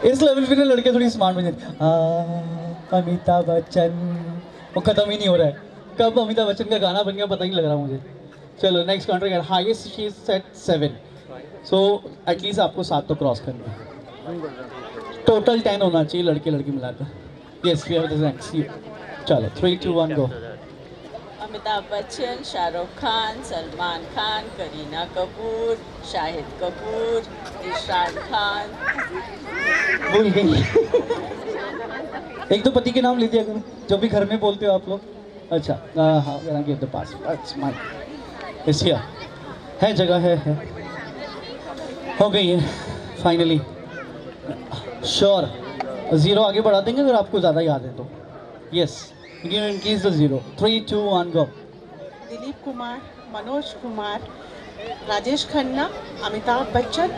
इस लेवल पे ना लड़के थोड़ी स्मार्ट बन जाते। अमिताभ बच्चन, वो खत्म ही नहीं हो रहा है, कब अमिताभ बच्चन का गाना बन गया पता ही नहीं लग रहा मुझे। चलो next counter, highest she said 7, so at least आपको 7 तो क्रॉस करना है। टोटल 10 होना चाहिए लड़के लड़की मिलाकर। Yes we have the next. चलो 3 2 1 गो। अमिताभ बच्चन, शाहरुख खान, सलमान खान, करीना कपूर, शाहिद कपूर, इरशाद खान। भूल गई। एक तो पति के नाम ले दिया करो जब भी घर में बोलते हो आप लोग। अच्छा हाँ, give the pass, that's my इस हियर। है जगह है। हो गई है फाइनली। श्योर 0 आगे बढ़ा देंगे अगर आपको ज़्यादा याद है तो। Yes increase the 0। 3 2 1 go. Dilip Kumar, Manoj Kumar, Rajesh Khanna, Amitabh Bachchan,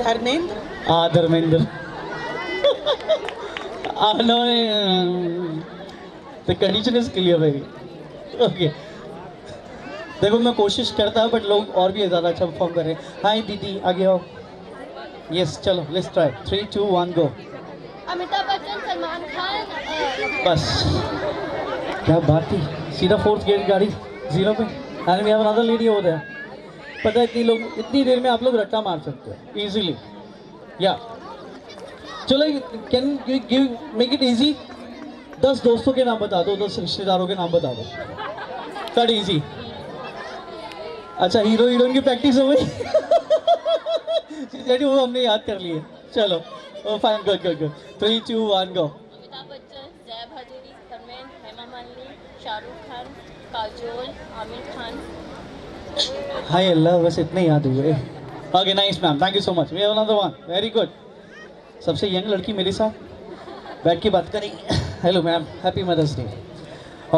Dharmendra. Dharmendra. no, the condition is clear भाई। ओके देखो मैं कोशिश करता हूँ बट लोग और भी ज़्यादा अच्छा परफॉर्म कर रहे हैं। हाय दीदी आगे आओ। यस चलो let's try. 3 2 1 go. Amitabh Bachchan, Salman Khan. बस क्या बात थी। सीधा 4th गियर गाड़ी 0 पे। And we have another lady over there. पता है इतनी देर में आप लोग रट्टा मार सकते हो इजीली। या चलो can give make it easy. 10 दोस्तों के नाम बता दो, 10 रिश्तेदारों के नाम बता दो। Cut easy. अच्छा हीरो हीरोइन की प्रैक्टिस हो गई। वो हमने याद कर लिए। चलो fine good good good. 3 2 1 go. Amitabh Bachchan, Jaya Bhaduri, Dharmendra, Hema Malini, Shahrukh Khan, Kajol, Aamir Khan. हाय अल्लाह बस इतने याद हुए। Okay nice ma'am, thank you so much. We have another one, very good. सबसे यंग लड़की मेरे साथ बैठ के बात करेंगे। Hello ma'am, happy mother's day.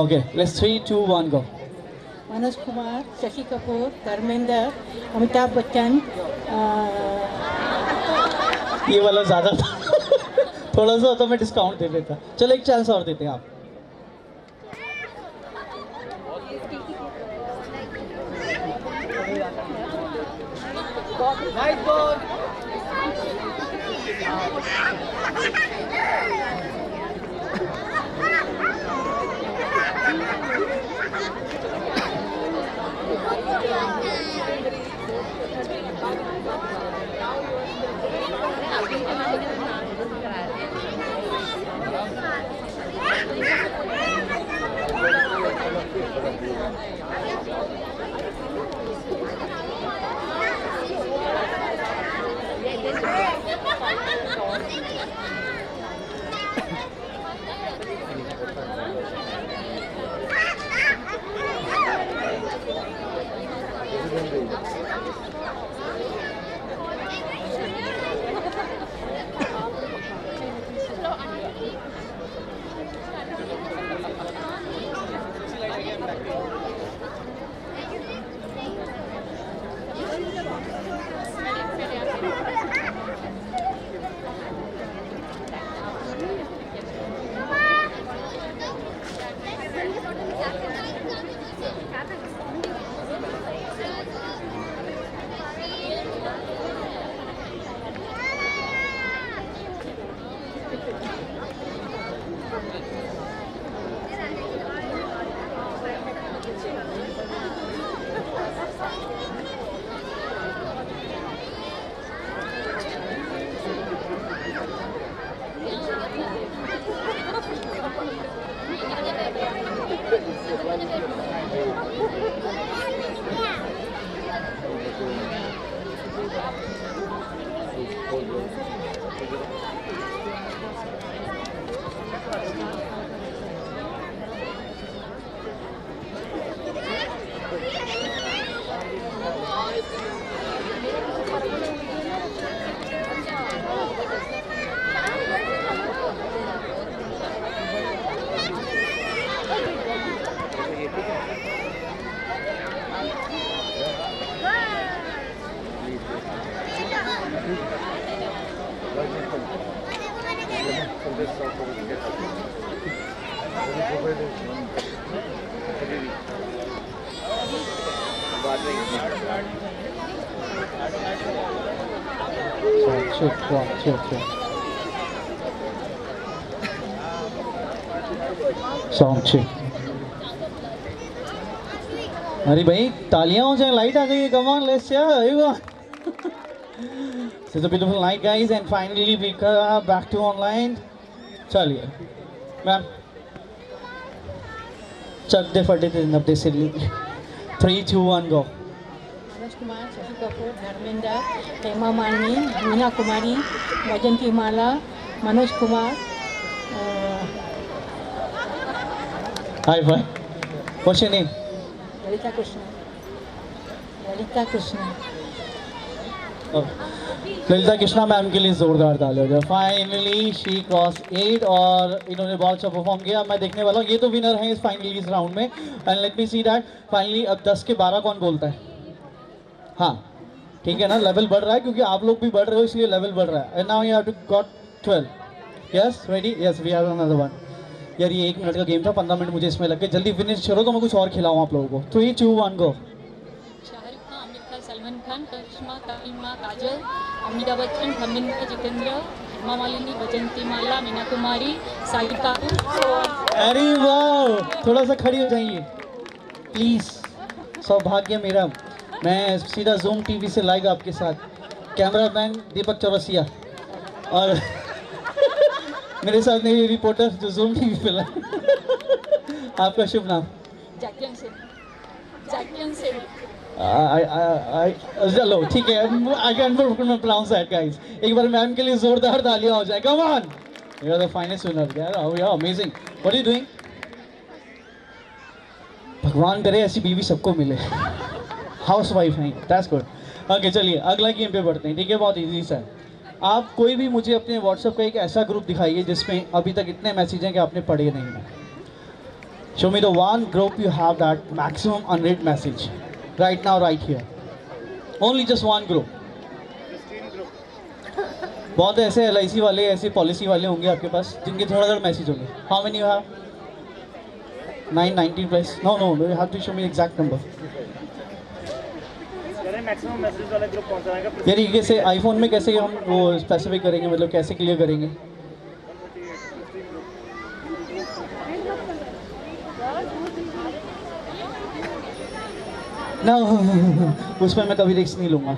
Okay let's 3 2 1 go. Manoj Kumar, Shashi Kapoor, Dharmendra, Amitabh Bachchan. ये वाला ज़्यादा था। थोड़ा सा तो मैं डिस्काउंट दे देता। चलो एक चांस और देते हैं आप। Check, check, check. सॉन्ग छे। अरे भाई तालियां हो जाए, लाइट आ गई है, come on let's cheer. It's a beautiful night guys and finally we are back to online. चलिए मैम चकते फटे थे नब्बे से 3, 2, 1 गो। मनोज कुमार, शशि कपूर, धर्मेंद्र, हेमा मालिनी, मीना कुमारी, वैजंती माला, मनोज कुमार, हाय भाई what's your name? Lalita Krishna, Lalita Krishna. Lalita Krishna ma'am के लिए जोरदार ताली हो जाए। फाइनली शी क्रॉस 8 और इन्होंने बहुत अच्छा परफॉर्म किया। मैं देखने वाला हूँ, ये तो विनर है इस फाइनली इस राउंड में। And let me see that finally अब 10 के 12 कौन बोलता है? हाँ ठीक है ना, लेवल बढ़ रहा है क्योंकि आप लोग भी बढ़ रहे हो इसलिए लेवल बढ़ रहा है। And now you have to got 12। Yes ready? Yes we have another one. यार ये 1 मिनट का गेम था, 15 मिनट मुझे इसमें लग गए। जल्दी फिनिश करो तो मैं कुछ और खिलाऊँ आप लोगों को। 3, 2, 1 गो। शाहरुख खान, आमिर खान, सलमान खान, करिश्मा करीमा, काजल, अमिताभ बच्चन, धर्मेंद्र, जितेंद्र, हेमा मालिनी, वैजंती माला, मीना कुमारी, शाहिद कपूर। अरे वाह, थोड़ा सा खड़ी हो जाइए प्लीज़। सौभाग्य मेरा, मैं सीधा जूम टीवी से लाइव आपके साथ। कैमरामैन दीपक चौरसिया और मेरे साथ मेरी रिपोर्टर जो जूम टीवी पे लाइव। आपका शुभ नाम? जैक्लिन सिंह, जैक्लिन सिंह। चलो ठीक है, I can pronounce that guys. एक बार मैम के लिए जोरदार तालियां हो जाए। Come on, you are the finest winner यार, how you are amazing. What are you doing? भगवान करे ऐसी बीवी सबको मिले। हाउस वाइफ नहीं, दैट्स गुड। ओके चलिए अगला गेम पे बढ़ते हैं। ठीक है, बहुत इजी सा है। आप कोई भी मुझे अपने व्हाट्सएप का एक ऐसा ग्रुप दिखाइए जिसमें अभी तक इतने मैसेज हैं कि आपने पढ़े नहीं हैं। Show me the one group you have that maximum unread message right now right here, only just one group। बहुत ऐसे LIC वाले ऐसे पॉलिसी वाले होंगे आपके पास जिनके थोड़ा मैसेज होंगे। How many you have? 990 plus? No no you have to show me exact number. Maximum message वाला ग्रुप कौन सा आएगा? यार ये कैसे आईफोन में कैसे हम वो स्पेसिफाई करेंगे, मतलब कैसे क्लियर करेंगे? ना उसमें मैं कभी रिस्क नहीं लूँगा।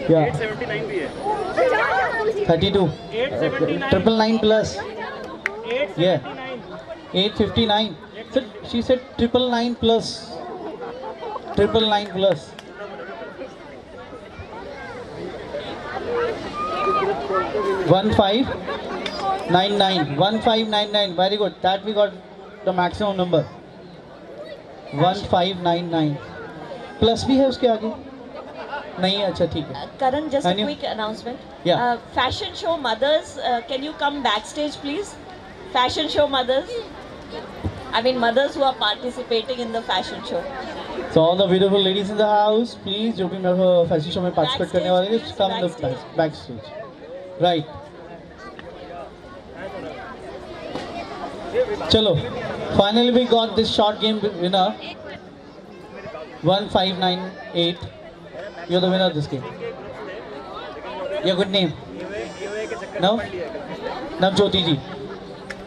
क्या 879 भी है। 32 999 plus 859 sir she said 999 plus 999 plus 1599 very good, that we got the maximum number 1599 plus भी है उसके आगे नहीं? अच्छा ठीक है। Karan, just a And you- quick announcement. Yeah. Fashion show mothers, can you come backstage, please? Fashion show mothers. I mean, mothers who are participating in the fashion show. So all the beautiful ladies in the house, please जो भी मेरे fashion show में participate करने वाले हैं, just come the backstage. Right. चलो, finally we got this short game winner. 1598. You're the winner of this game. Your good name? No? Navjyoti ji.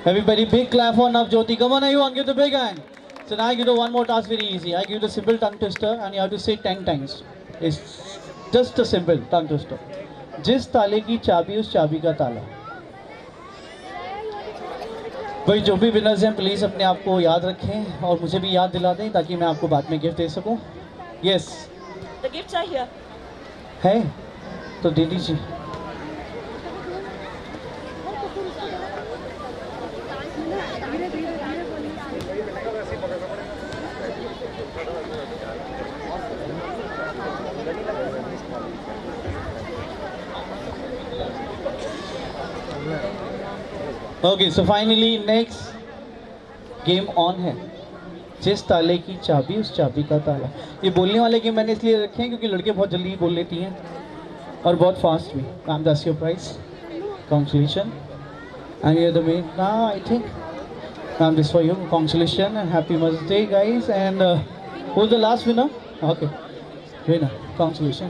Everybody, big clap for Navjyoti. Come on, everyone, give the big hand. So now I give you one more task, very easy. I give you the simple tongue twister, and you have to say 10 times. It's just a simple tongue twister. जिस ताले की चाबी उस चाबी का ताला। भाई जो भी विनर्स हैं प्लीज़ अपने आप को याद रखें और मुझे भी याद दिला दें ताकि मैं आपको बाद में गिफ्ट दे सकूं। Yes The gifts are here. है तो दे दीजिए। Okay so finally next game on है। जिस ताले की चाबी उस चाबी का ताला। ये बोलने वाले गेम मैंने इसलिए रखे हैं क्योंकि लड़के बहुत जल्दी बोल लेती हैं और बहुत फास्ट भी। Ma'am that's your price, congratulation and you the man now I think ma'am this for you, congratulation and happy mother's day guys. And who is the last winner? Okay winner, congratulation.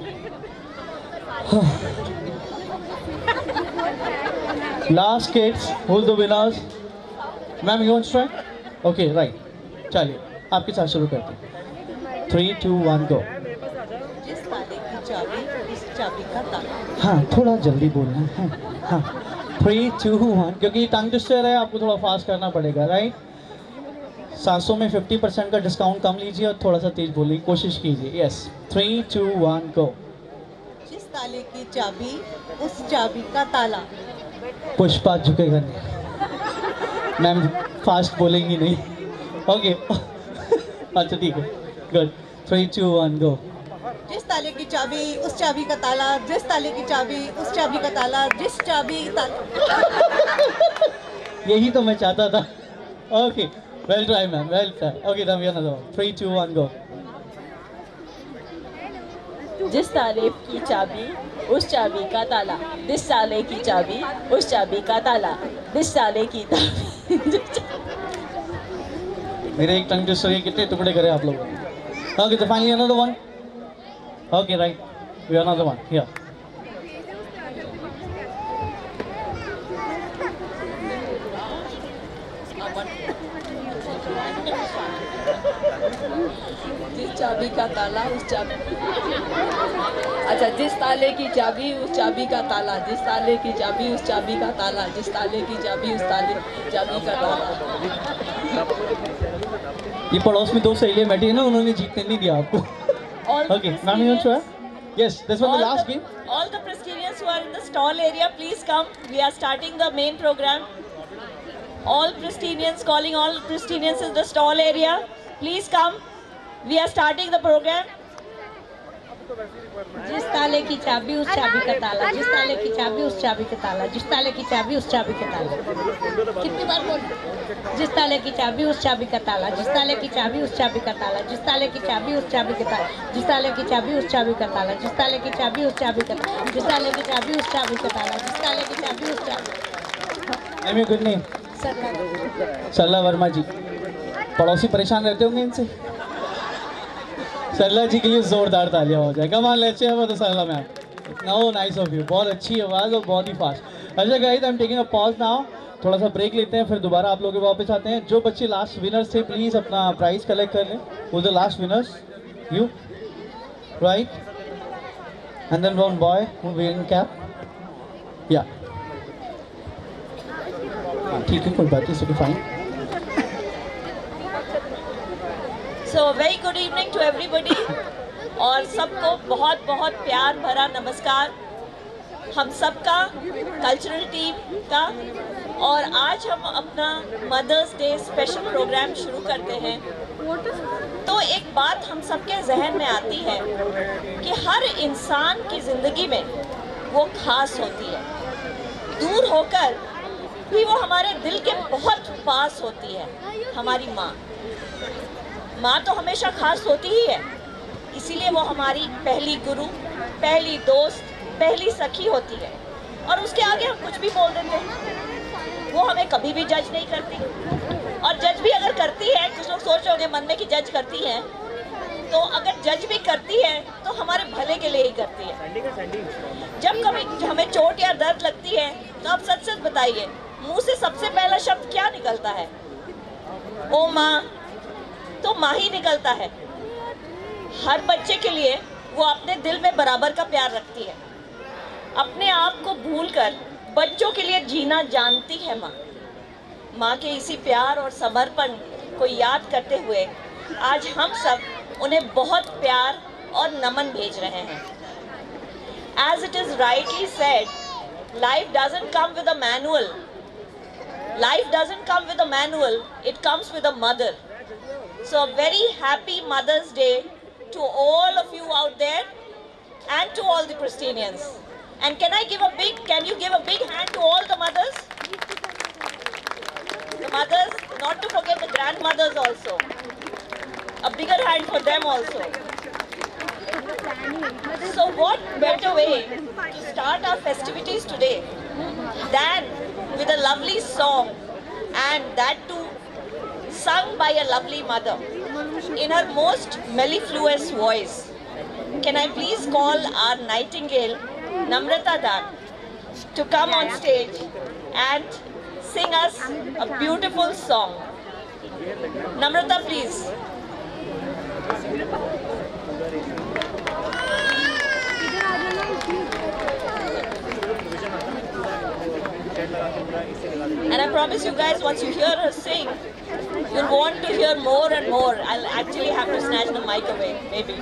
Last kids, who's the winners? Ma'am, you want to try? Okay, right. चलिए, आपके साथ शुरू करते हैं. 3, 2, 1, go. जिस ताले की चाबी उस चाबी का ताला. हाँ, थोड़ा जल्दी बोलना है. हाँ, 3, 2, 1. क्योंकि टंग ट्विस्टर है, आपको थोड़ा फास्ट करना पड़ेगा, राइट? 700 में 50% का डिस्काउंट कम लीजिए और थोड़ा सा तेज बोलने की कोशिश कीजिए. Yes, 3, 2, 1, go. जिस ताले की चाबी उस चाबी का ताला. पुष्पा झुकेगा नहीं. मैम फास्ट बोलेंगी नहीं. ओके. अच्छा ठीक है. गुड. 3, 2, 1, go. जिस ताले की चाबी उस चाबी का ताला. जिस ताले की चाबी उस चाबी का ताला. जिस चाबी यही तो मैं चाहता था. Okay, well try ma'am, well try. Okay, now we another one. 3, 2, 1, go. जिस ताले की चाबी उस चाबी का ताला. जिस ताले की चाबी उस चाबी का ताला. जिस ताले की चाबी. मेरे एक टंग ट्विस्टर के कितने टुकड़े करे आप लोगों ने. ओके, तो finally another one. Okay, right. We another one here. जिस चाबी का ताला उस चाबी. अच्छा, जिस ताले की चाबी उस चाबी का ताला. जिस ताले की चाबी उस चाबी का ताला. जिस ताले की चाबी उस ताले चाबी का ताला. ये पड़ोस में दो सहेलियां बैठी है ना, उन्होंने जीतने नहीं दिया आपको. All Okay, ma'am, you want to try? Yes, this was the last game. All the Presbyterians who are in the stall area, please come. We are starting the main program. All Presbyterians, calling all Presbyterians in the stall area, please come. We are starting the program. जिस ताले की चाबी उस चाबी का ताला. जिस ताले की चाबी उस चाबी का ताला. जिस ताले की चाबी उस चाबी का ताला. कितनी बार बोल. जिस ताले की चाबी उस चाबी का ताला. जिस ताले की चाबी उस चाबी का ताला. जिस ताले की चाबी उस चाबी का ताला. जिस ताले की चाबी उस चाबी का ताला. जिस ताले की चाबी उस चाबी का ताला. जिस ताले की चाबी उस चाबी का ताला. जिस ताले की चाबी उस चाबी. Name your good name. सरला वर्मा जी. पड़ोसी परेशान रहते होंगे इनसे. सरला जी के लिए जोरदार तालियां हो जाए. Come on, let's hear for the Sarla ma'am. No, nice of you. बहुत अच्छी आवाज़ और बहुत ही फास्ट. अच्छा guys, I am taking a pause now. थोड़ा सा ब्रेक लेते हैं, फिर दोबारा आप लोग वापस आते हैं. जो बच्चे लास्ट विनर्स थे, प्लीज़ अपना प्राइस कलेक्ट कर लें. वो the last winners you, right? And then one boy who wearing cap. या ठीक है, कोई बात नहीं, fine. So very good evening to everybody. और सबको बहुत बहुत प्यार भरा नमस्कार. हम सबका कल्चरल टीम का. और आज हम अपना मदर्स डे स्पेशल प्रोग्राम शुरू करते हैं. तो एक बात हम सबके जहन में आती है कि हर इंसान की ज़िंदगी में वो खास होती है. दूर होकर भी वो हमारे दिल के बहुत पास होती है. हमारी माँ. माँ तो हमेशा खास होती ही है. इसीलिए वो हमारी पहली गुरु, पहली दोस्त, पहली सखी होती है. और उसके आगे हम कुछ भी बोल देते हैं. वो हमें कभी भी जज नहीं करती. और जज भी अगर करती है, कुछ लोग सोच रहे होंगे मन में कि जज करती है, तो अगर जज भी करती है तो हमारे भले के लिए ही करती है. जब कभी हमें चोट या दर्द लगती है तो आप सच सच बताइए, मुंह से सबसे पहला शब्द क्या निकलता है? ओ माँ. तो माँ ही निकलता है. हर बच्चे के लिए वो अपने दिल में बराबर का प्यार रखती है. अपने आप को भूलकर बच्चों के लिए जीना जानती है माँ. माँ के इसी प्यार और समर्पण को याद करते हुए आज हम सब उन्हें बहुत प्यार और नमन भेज रहे हैं. As it is rightly said, life doesn't come with a manual. Life doesn't come with a manual. It comes with a mother. So a very happy Mother's Day to all of you out there and to all the Presbyterians. And can you give a big hand to all the mothers? The mothers, not to forget the grandmothers also. A bigger hand for them also. So what better way to start our festivities today than with a lovely song, and that too sung by a lovely mother in her most mellifluous voice. Can I please call our nightingale, Namrata Dan, to come on stage and sing us a beautiful song. Namrata, please. And I promise you guys, once you hear her sing, you'll want to hear more and more. I'll actually have to snatch the mic away, maybe.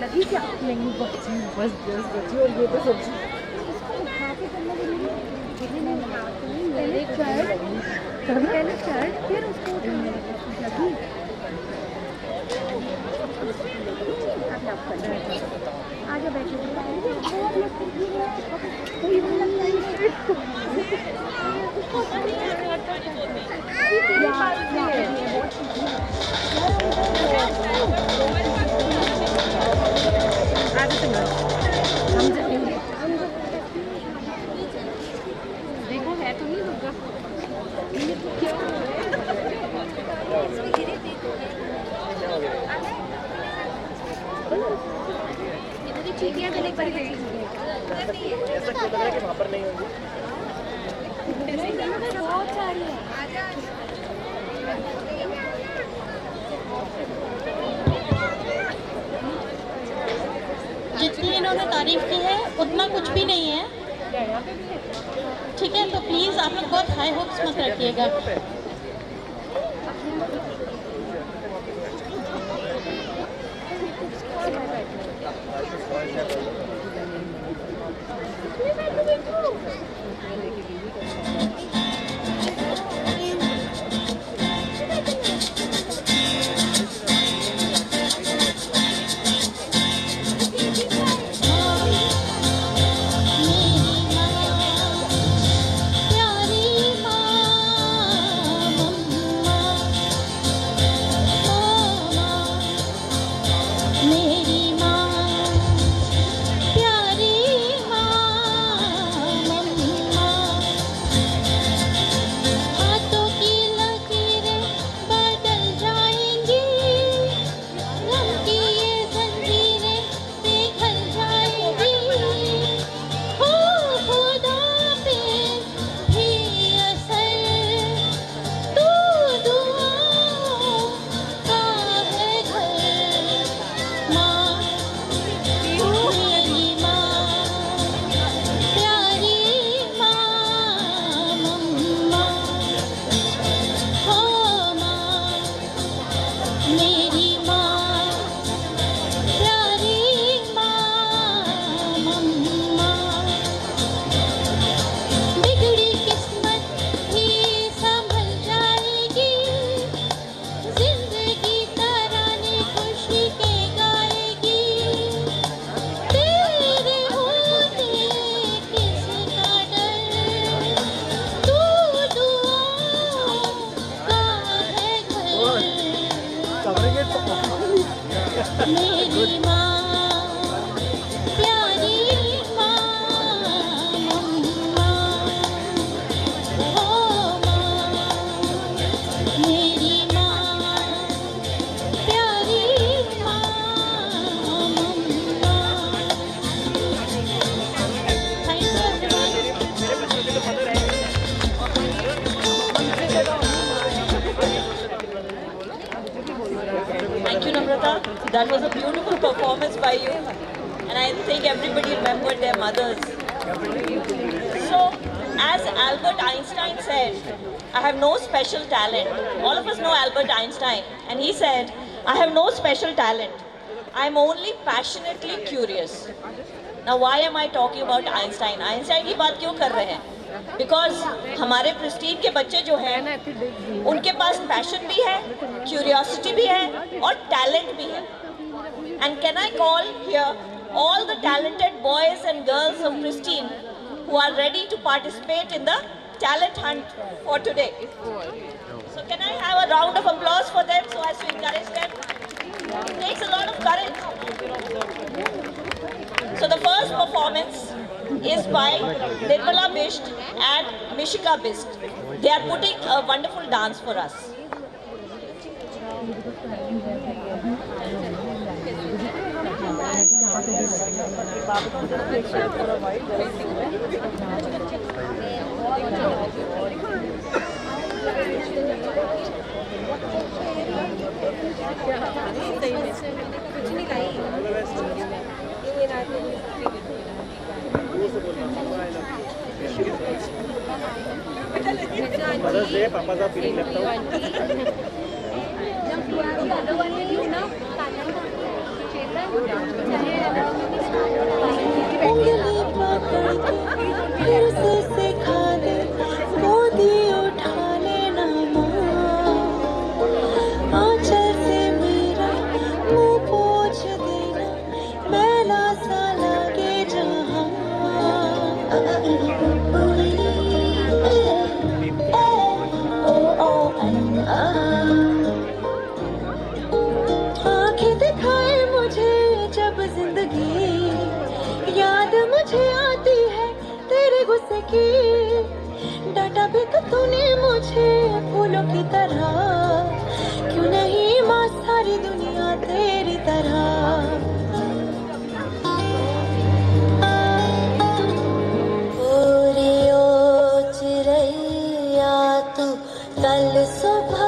आगे बैठो देखो है तो नहीं होगा चीटियाँ देने पर गई ऐसा क्यों लग रहा है कि वहाँ पर नहीं होंगी? बहुत सारी है जितनी इन्होंने तारीफ की है उतना कुछ भी नहीं है, ठीक है? तो प्लीज़ आप लोग बहुत हाई होप्स मत रखिएगा। मेरी माँ प्यारी माँ हो माँ मेरी माँ प्यारी माँ Thank you, Namrata. That was a beautiful performance by you, and I think everybody remembered their mothers. So, as Albert Einstein said, I have no special talent. All of us know Albert Einstein, and he said, I have no special talent. I am only passionately curious. Now, why am I talking about Einstein? Einstein की बात क्यों कर रहे हैं? Because हमारे Prestige के बच्चे जो हैं, उनके पास पैशन भी है, क्यूरियोसिटी भी है और टैलेंट भी है. And can I call here all the talented boys and girls of Pristine who are ready to participate in the talent hunt for today? So can I have a round of applause for them so as to encourage them? It takes a lot of courage. So the first performance is by Nirmala Bisht and Mishika Bisht. They are putting a wonderful dance for us. Mother's Day पापाचा feeling left out उंगली पकड़ के फिर से सिखा दे, गोदी उठा लेना माँ, आंचल से मेरा मुंह पोंछ देना, मैला सा लगे जहाँ। आंखें दिखाए मुझे जब जिंदगी, याद मुझे आती है तेरे गुस्से की, डांटा भी तो तूने मुझे फूलों की तरह, क्यों नहीं माँ सारी दुनिया तेरी तरह। ओरे ओ चिड़ैया तू कल सुबह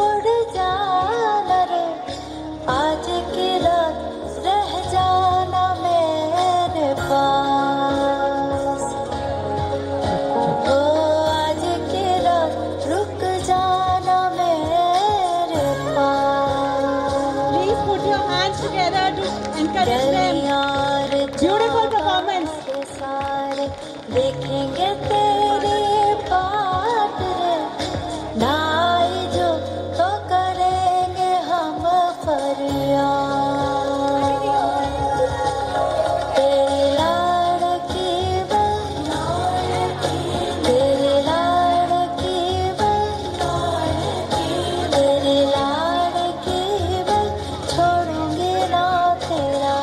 उड़ जाना रे, आज की रात रह जाना मेरे पास, ओ आज की रात रुक जाना मेरे पास। Please put your hands together to encourage them. Beautiful performance. सारे देखेंगे तेरे बाट रे, ना आई जो तो करेंगे हम फरियाद। तेरी लाड़की बन, तेरी लाड़की बन, तेरी लाड़की बन, छोड़ूंगी ना तेरा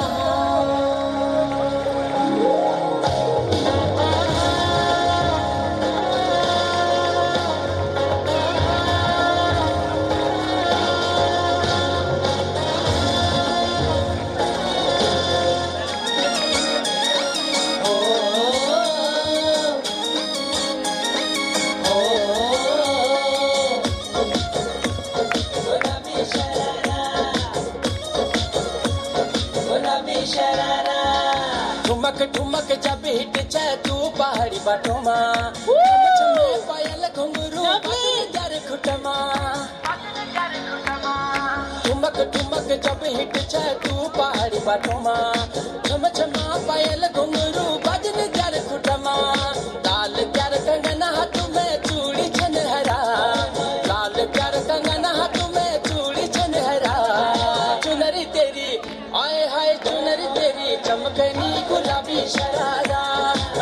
ठुमक ठुमक जब हिट जाए तू पहाड़ी बाटोमा, चमे पायल घुंघरू जर खुटमा, ठुमक ठुमक जब हिट जाए तू पहाड़ी बाटोमा, चम चमा पायल घुंघरू बजन जर खुटमा, लाल प्यार कंगना हाथ में चूड़ी छनहरा, लाल प्यार कंगना हाथ में चूड़ी छनहरा, चुनरी तेरी आए हाय चुनरी तेरी चमकनी गुलाबी शरारा,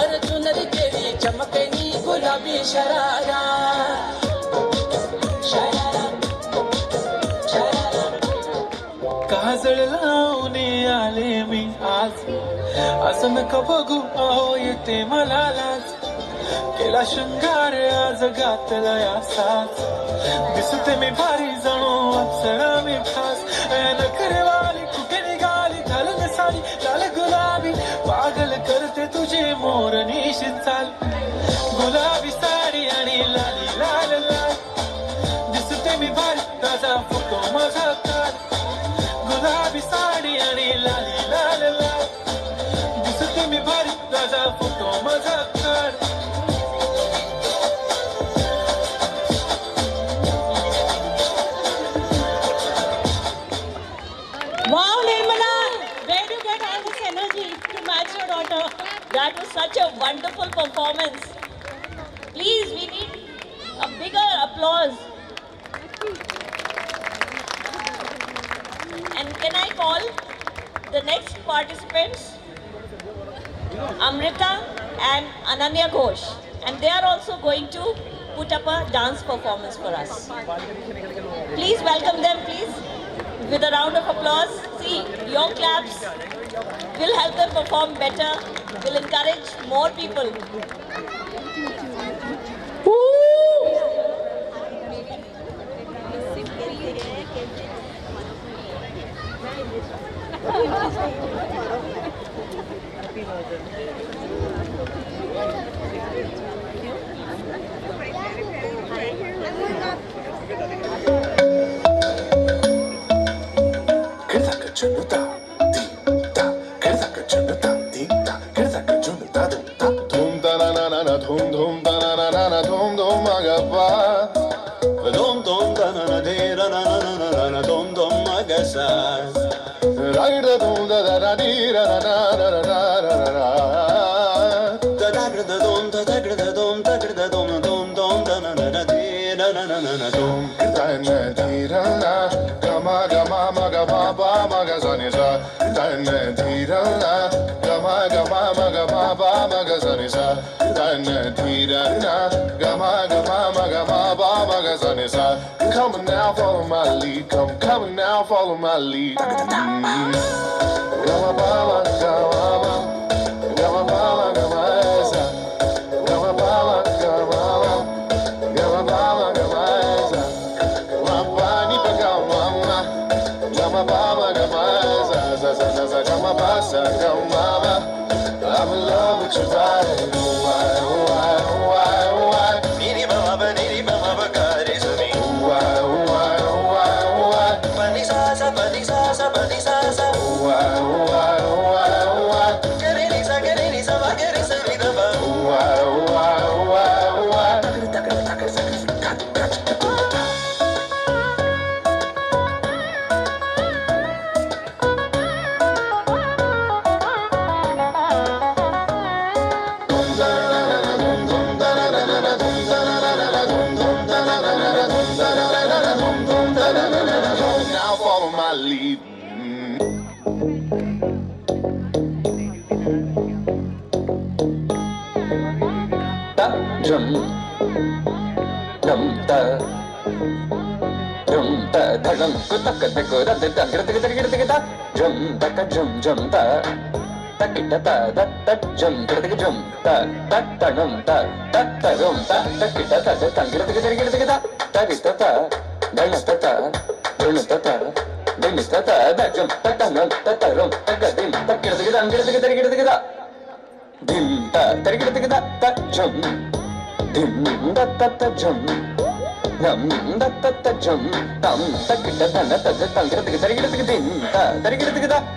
अरे चुनरी तेरी चमकनी गुलाबी शरारा, शरारा शरारा। काजळ लावून आले मी आज, असं नका बघू अहो येते मला लाज, केला शृंगार आज घातला असाच, दिसते मी भारी जणू अप्सरा मी खास, नखरेवाली कुठे निघाली घालून साडी लाल गुलाबी, पागल करते तुझे मोरनी चाल, गुलाबी साडी आणि लाली लाल लाल, दिसते मी भारी ताजा फोटो माझा काढ, गुलाबी साडी आणि लाली लाल लाल, दिसते मी भारी ताजा फोटो माझा काढ. Wow, Nirmala, where do you get all this energy to match your daughter? That was such a wonderful performance. Please, we need a bigger applause. And can I call the next participants? Amrita and Ananya Ghosh. And they are also going to put up a dance performance for us. Please welcome them, please, with a round of applause. See, your claps will help them perform better, will encourage more people. Junta, di da, kerza ka junta, di da, kerza ka junta, da. Come on now, follow my lead. Come on now, follow my lead. I'm in love with your body. Now follow my lead. Jum dum da jum da dhagam kutak dhagura da da jum da jum da takita da da jum jum da tanum da rum da takita da da tarita da danata dunata dinita da jum tanum rum tagadim takita dim da tarita jum dim da jum nam da jum tam takita da tarita dim da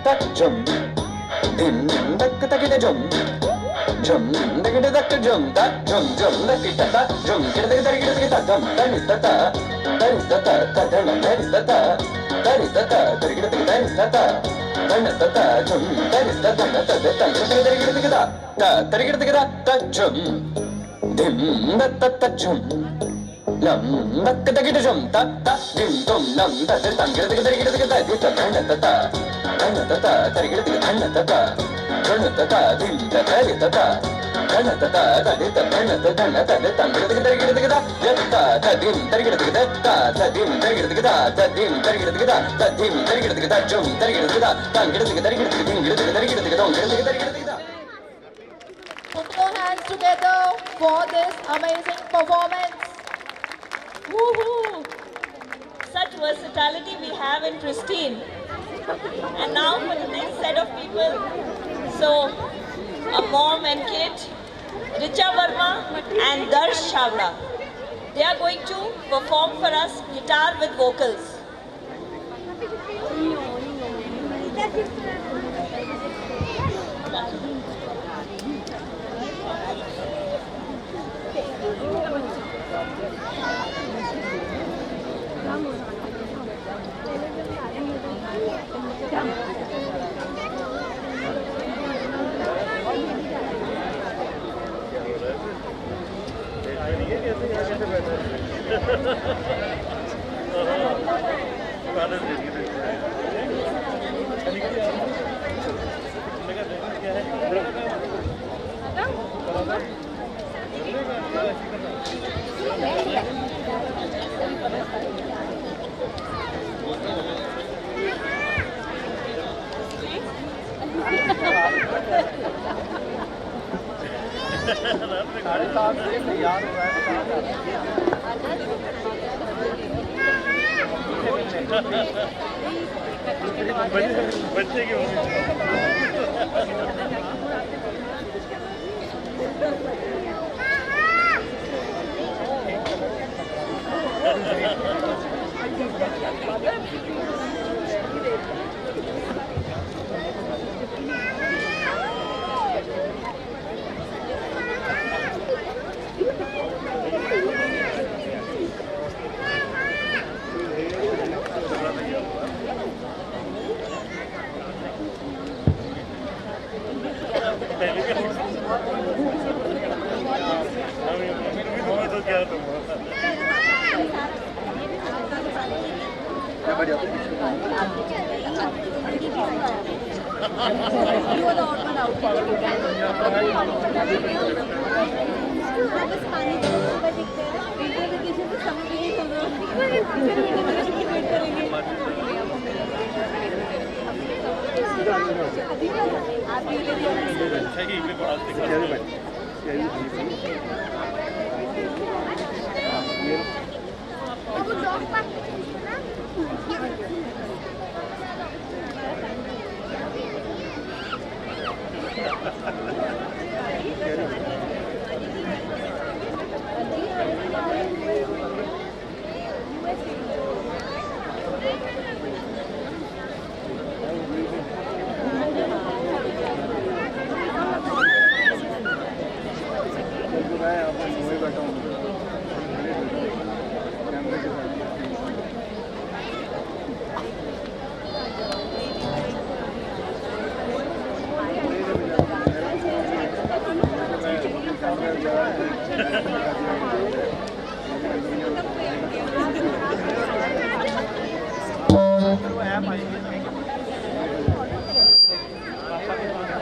tarita jum dim da takita jum da jum da kita da jum tarita jum tarita Put your hands together for this amazing performance. Woohoo! Such versatility we have in Pristine. And now for the next set of people. So, a mom and kid, Richa Verma and Darsh Chavda. They are going to perform for us guitar with vocals. बच्चे की यार तुम।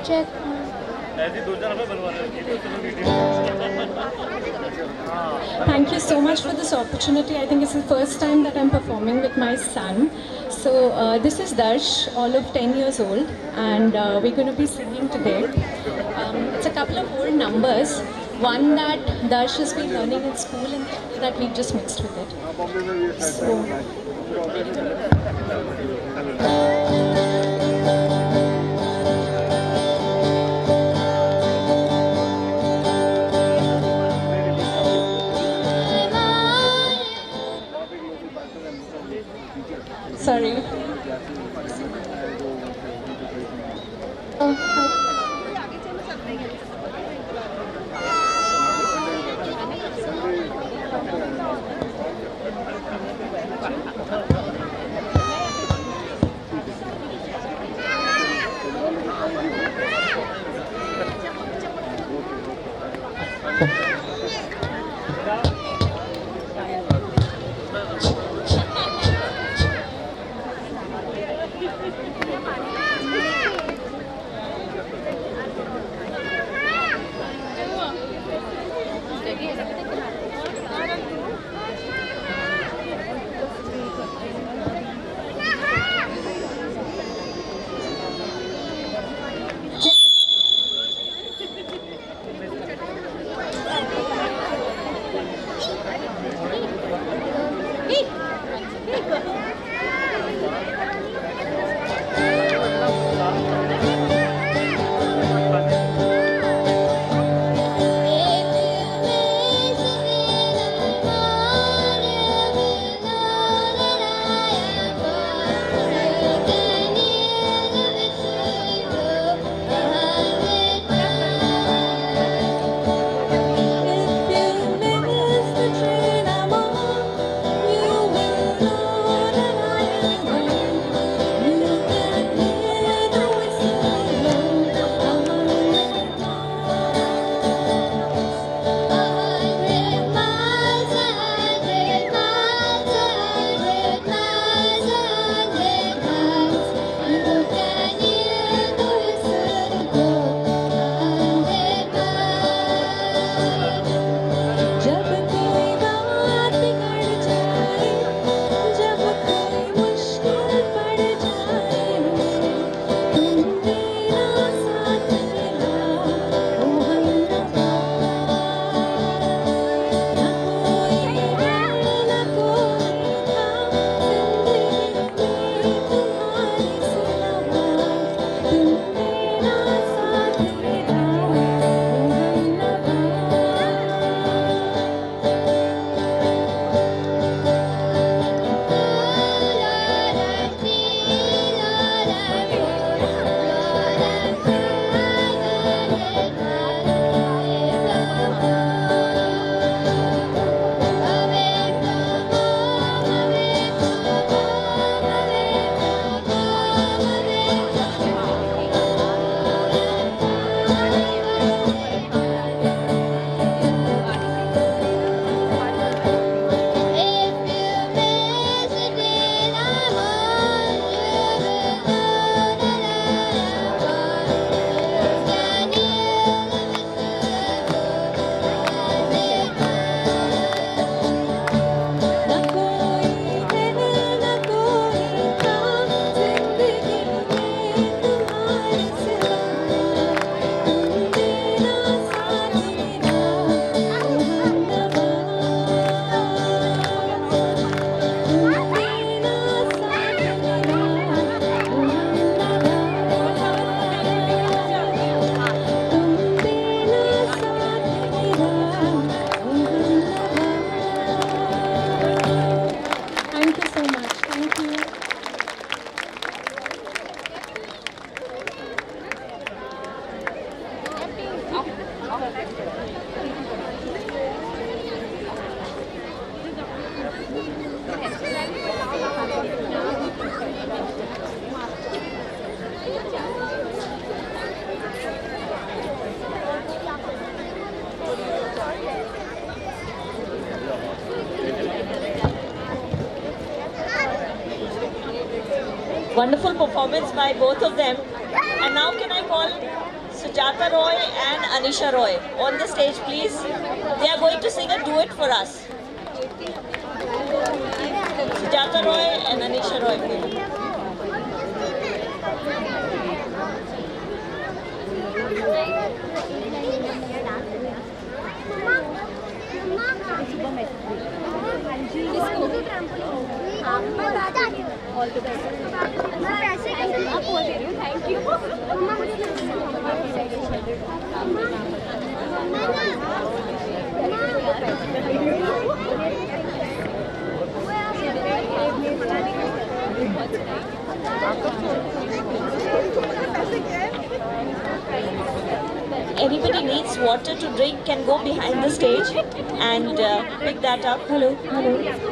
Check ऐसी दो चार हमें बनवा रहे Thank you so much for this opportunity. I think it's the first time that I'm performing with my son. So this is Darsh, all of 10 years old, and we're going to be singing today. It's a couple of old numbers. One that Darsh has been learning in school and the other that we've just mixed with it. So, sorry. Wonderful performance by both of them. And now can I call Sujata Roy and Anisha Roy on the stage, please? They are going to sing a duet for us. Sujata Roy and Anisha Roy, please. All the best. Thank you. Anybody needs water to drink can go behind the stage and pick that up. Hello, hello.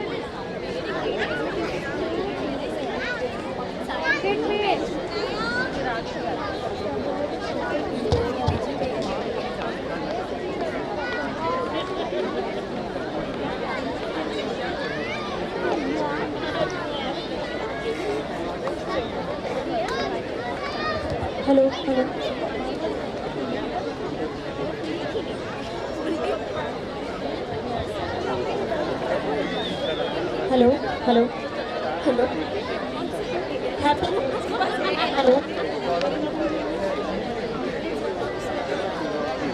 Hello, hello. Hello, hello, hello. Happy, hello.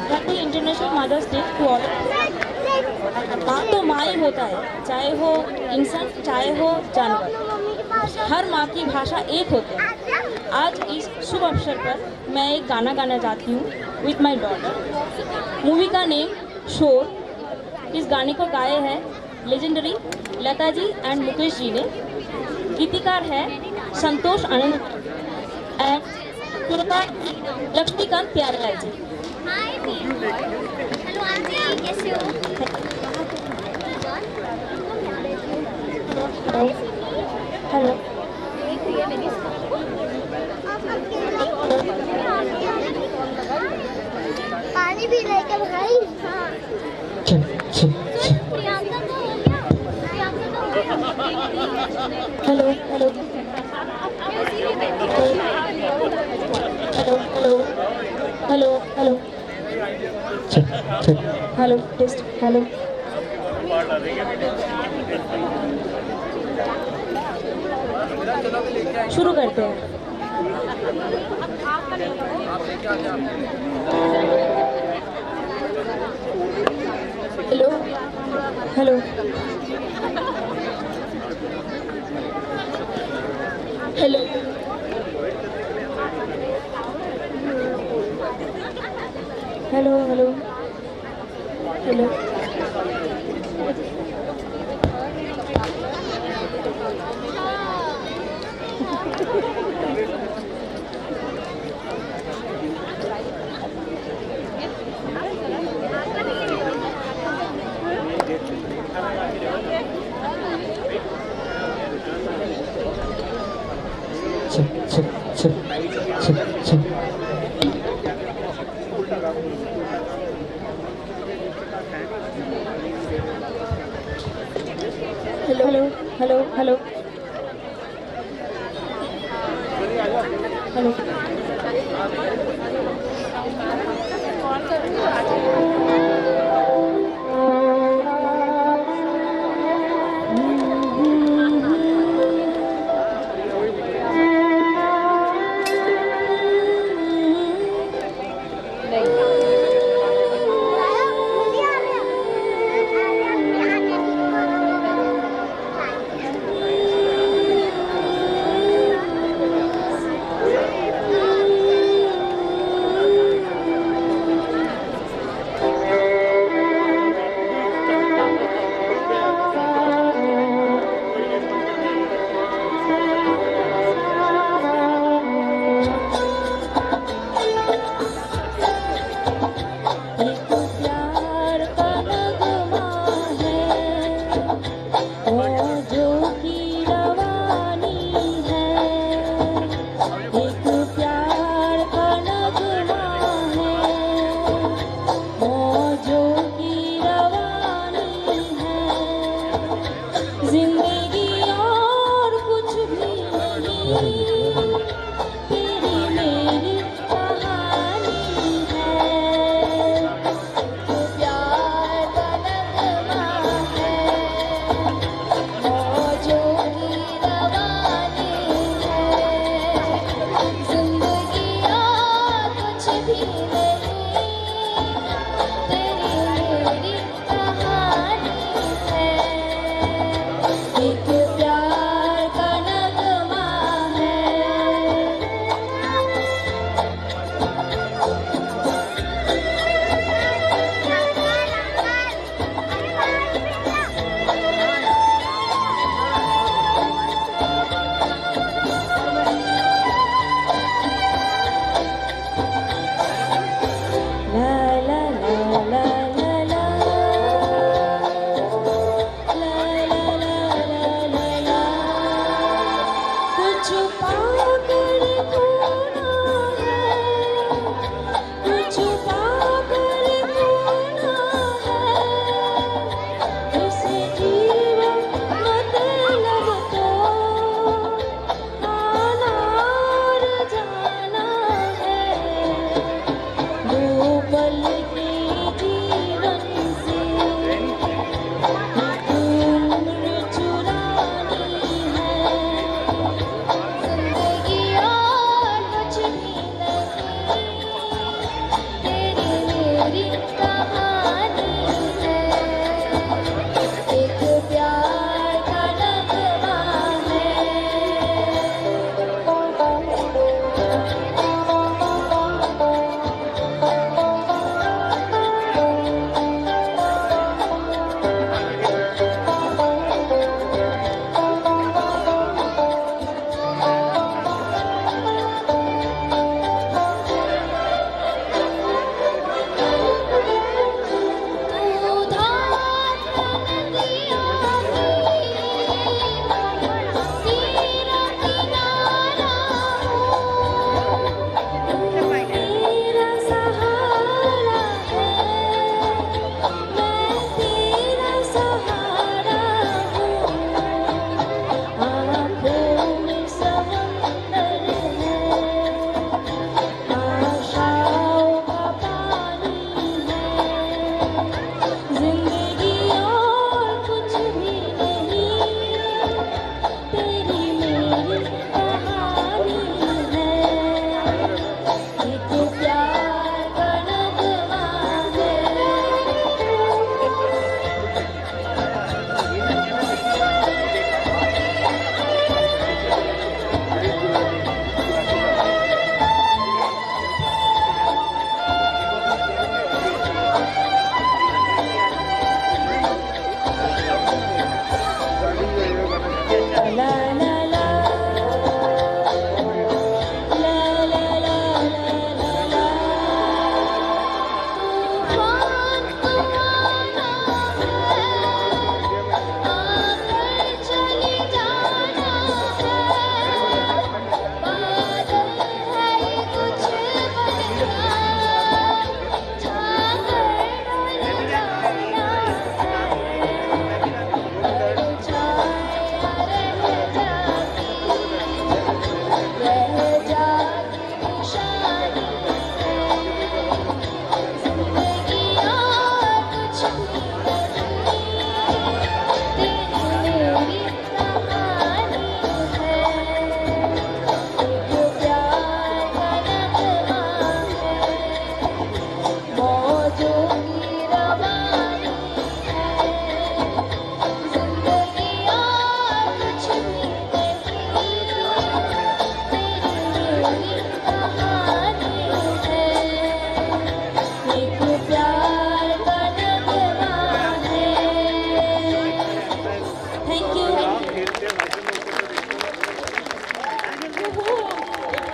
Happy International Mother's Day to all. माँ तो माँ ही होता है, चाहे हो इंसान चाहे हो जानवर, हर माँ की भाषा एक होती है। आज इस शुभ अवसर पर मैं एक गाना गाना चाहती हूँ विथ माई डॉटर। मूवी का नेम शोर। इस गाने को गाए हैं लेजेंडरी लता जी एंड मुकेश जी ने। गीतिकार है संतोष आनंद एंड लक्ष्मीकांत प्यारेलाल जी। हेलो पानी भी लेकर भाई। Hello hello hello hello hello hello test hello. शुरू करते हैं। Hello hello hello hello hello hello hello hello hello hello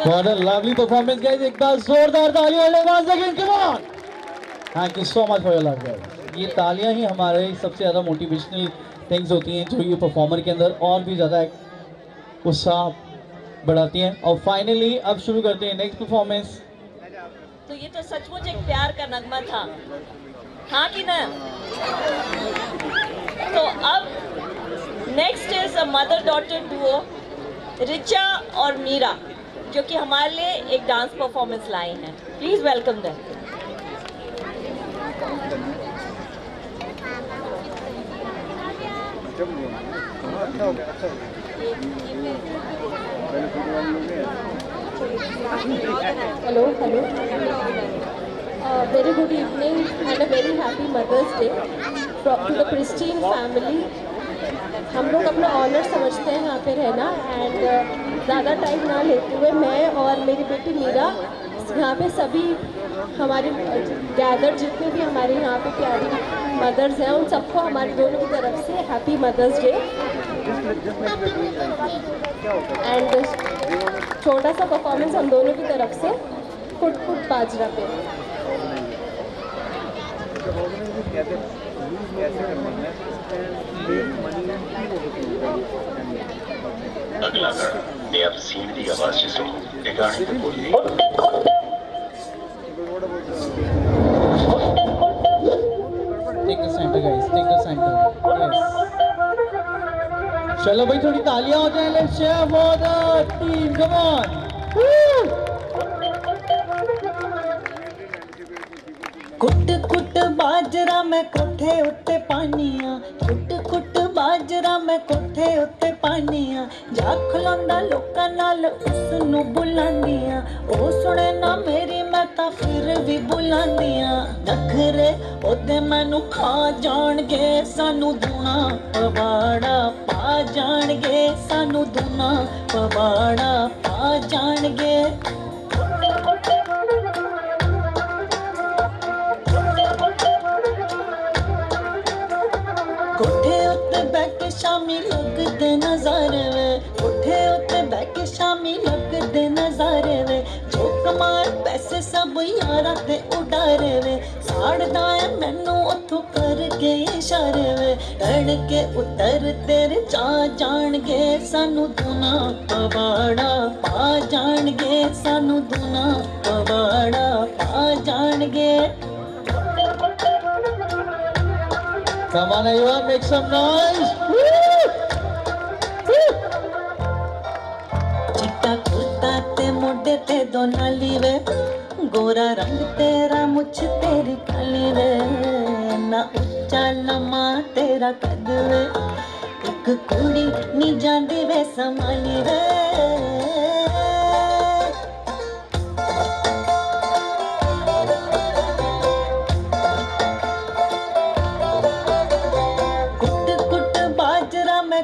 What a lovely performance, guys. एक बार जोरदार तालियां once again, come on. Thank you so much for your love, guys. ये तालियां ही हमारे सबसे ज़्यादा मोटिवेशनल थिंग्स होती हैं जो ये परफॉर्मर के अंदर और भी ज़्यादा उत्साह बढ़ाती हैं. और फाइनली अब शुरू करते हैं नेक्स्ट परफॉर्मेंस. तो ये तो सचमुच एक प्यार का नगमा था, हाँ कि ना? तो अब next is a mother daughter Duo, Richa और मीरा, जो कि हमारे लिए एक डांस परफॉर्मेंस लाई हैं. Please welcome them. Hello. Very good evening and a very happy Mother's Day to the Pristine family. हम लोग अपना ऑनर समझते हैं यहाँ पे रहना एंड ज़्यादा टाइम ना लेते हुए मैं और मेरी बेटी मीरा यहाँ पे सभी हमारे गैदर जितने भी हमारे यहाँ पे प्यारी मदर्स हैं उन सबको हमारे दोनों की तरफ से हैप्पी मदर्स डे. एंड छोटा सा परफॉर्मेंस हम दोनों की तरफ से फुट फुट बाजरा पे. अगला गाना मैं अब सीधी आवाज से सुनो. ये गाने को बोलिए. Take the center, guys. Take the center. Yes. चलो भाई थोड़ी तालियां हो जाए. Let's cheer for the team. Come on. कुट कुट बाजरा मैं कोठे उत्ते पानिया, कुट कुट बाजरा मैं कोठे उत्ते पानिया, जा खलोंदा लोकां नाल उस नू बुलांदियां, ओ सुने ना मेरी मैं तां फिर भी बुलांदियां. नखरे ओदे मैनू खा जाणगे, सानू दूना पवाड़ा पा जाणगे, सानू दूना पवाड़ा पा जाणगे. कोठे उत्ते बैठे शामी लगदे नज़ारे वे, कोठे उत्ते बैठे शामी लगदे नज़ारे वे, जो कमाए पैसे सब यारां ते उडारे वे, साड़दा है मैनू उत्थों करके इशारे वे, टण के उतर तेरे चा जाणगे, सानू दूना पवाड़ा पा जाणगे, सानू दूना पवाड़ा पा जाणगे. Come on everyone, make some noise. चिट्टा कुर्ता ते मोढे ते दो नाली वे, गोरा रंग तेरा मुछ तेरी काली वे, ना उच्चा लम्मा तेरा कद वे, एक कुड़ी नी जांदी वे संभाली वे.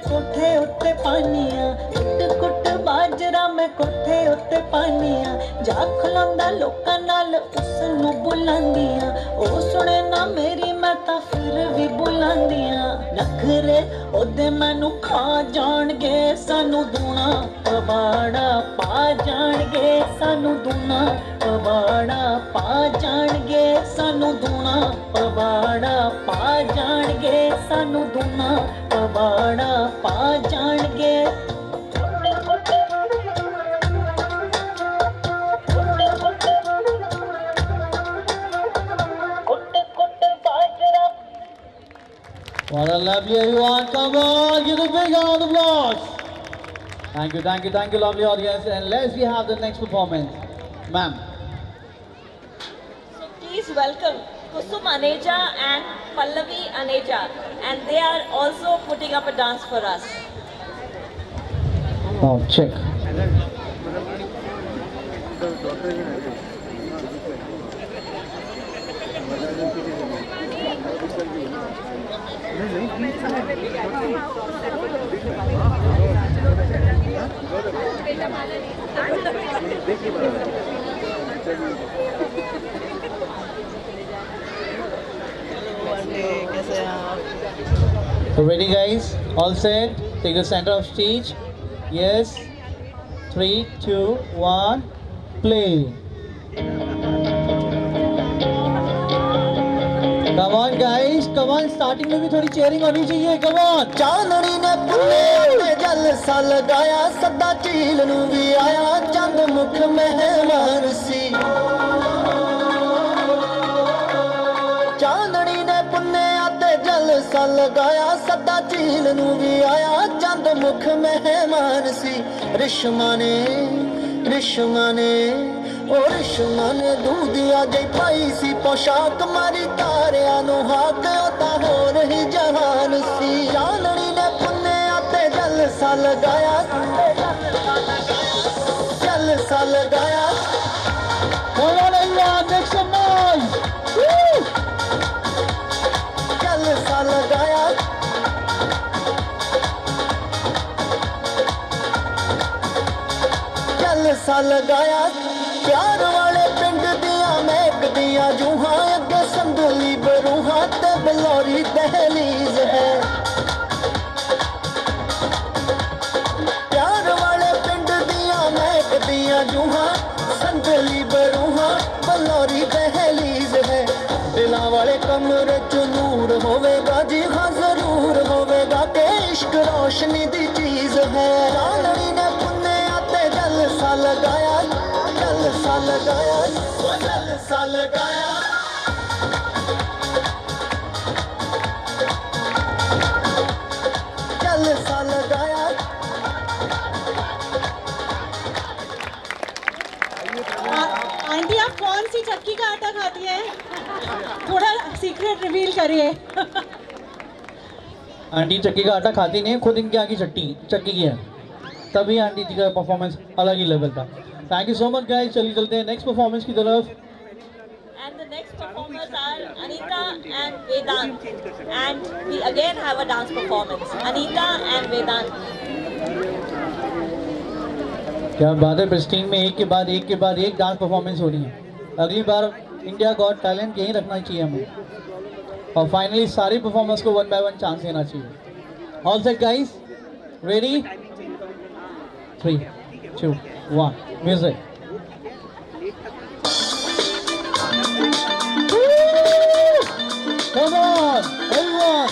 कोठे उत्ते पानिया, कुट कुट बाजरा मैं कोठे उत्ते पानिया, जा खलोंदा लोकां नाल उस नू बुलांदियां, ओ सुने ना मेरी मैं तां फिर भी बुलांदियां. नखरे ओदे मैनू खा जाणगे, सानू दूना पवाड़ा पा जाणगे, सानू दूना पवाड़ा पा जाणगे, सानू दूना पवाड़ा पा जाणगे, सानू दूना पवाड़ा पा जाणगे. What a lovely everyone. Come on, give a big round of applause. Thank you, lovely audience. And let's we have the next performance. Ma'am. So please welcome Kusum Aneja and Pallavi Aneja, and they are also putting up a dance for us. Oh, check. So ready guys? All set? Take the center of stage. Yes. 3, 2, 1, play. Come on guys, come on. Starting में भी थोड़ी cheering होनी चाहिए. Come on. चांदनी ने पुन्ने ते जलसा लगाया सदा झील नू भी आया चंद मुख मेहमान सी चांदनी ने पुन्ने ते जलसा लगाया सदा झील नू भी आया चंद मुख मेहमान सी रिश्मा ने और रिश्मा ने दूधिया जई पाई सी पोशाक मारी तारिया नु हाक ओता हो रही जहान सी चांदनी ने पुन्ने ते जलसा लगाया Come on everyone, make some noise. Woo! जलसा लगाया प्यार वाले पिंड दिया महक दिया जूहा अगे संदली बरूहा ते बलौरी दहलीज है प्यार वाले पिंड दिया महक दिया जूहा संदली बरूहा बलौरी दहलीज है दिला वाले कमरे च नूर होवेगा जी हाँ जरूर होवेगा के इश्क रोशनी दी चीज है चांदनी ने पुन्ने आते जलसा लगाया आंटी आप कौन सी चक्की का आटा खाती हैं? थोड़ा सीक्रेट रिवील करिए। आंटी चक्की का आटा खाती नहीं है, खुद इनके यहाँ की चक्की की है, तभी आंटी जी का परफॉर्मेंस अलग ही लेवल था। Thank you so much guys. चलिए चलते हैं नेक्स्ट परफॉर्मेंस की तरफ। And the next performers are Anita and Vedant. And we again have a dance performance. Anita and Vedant. क्या बात है, प्रेस्टीज में एक के बाद एक डांस परफॉर्मेंस हो रही है। अगली बार इंडिया गॉट टैलेंट यहीं रखना चाहिए हमें, और फाइनली सारे परफॉर्मर्स को 1 by 1 चांस देना चाहिए। All set guys, ready? 3, 2, 1, music. Come on, everyone!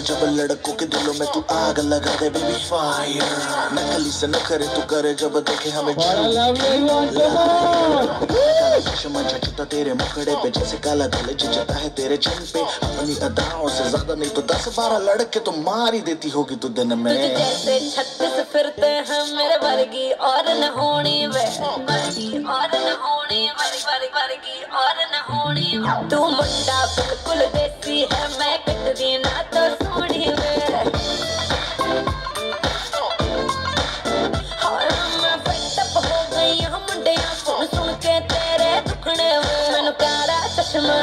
जब लड़कों के दिलों में तू आग लगा दे बेबी फायर नकली से न करे तू करे जब देखे हमें चश्मा जचता तेरे मुखड़े पे जैसे काला दिल जचता है तेरे चिन पे अपनी अदाओं से ज्यादा नहीं तो 10-12 लड़के तो मार ही देती होगी तू दिन में जैसे 36 फिरते हैं मेरे वर्गी और न होनी वे वर्गी और न होनी वर्गी और न होनी तू मुंडा बिल्कुल देसी है मैं कट दी ना तो सोनी वे मैं फेटअप हो गई हम मुंडे सुन के तेरे दुखने मैनू काला चश्मा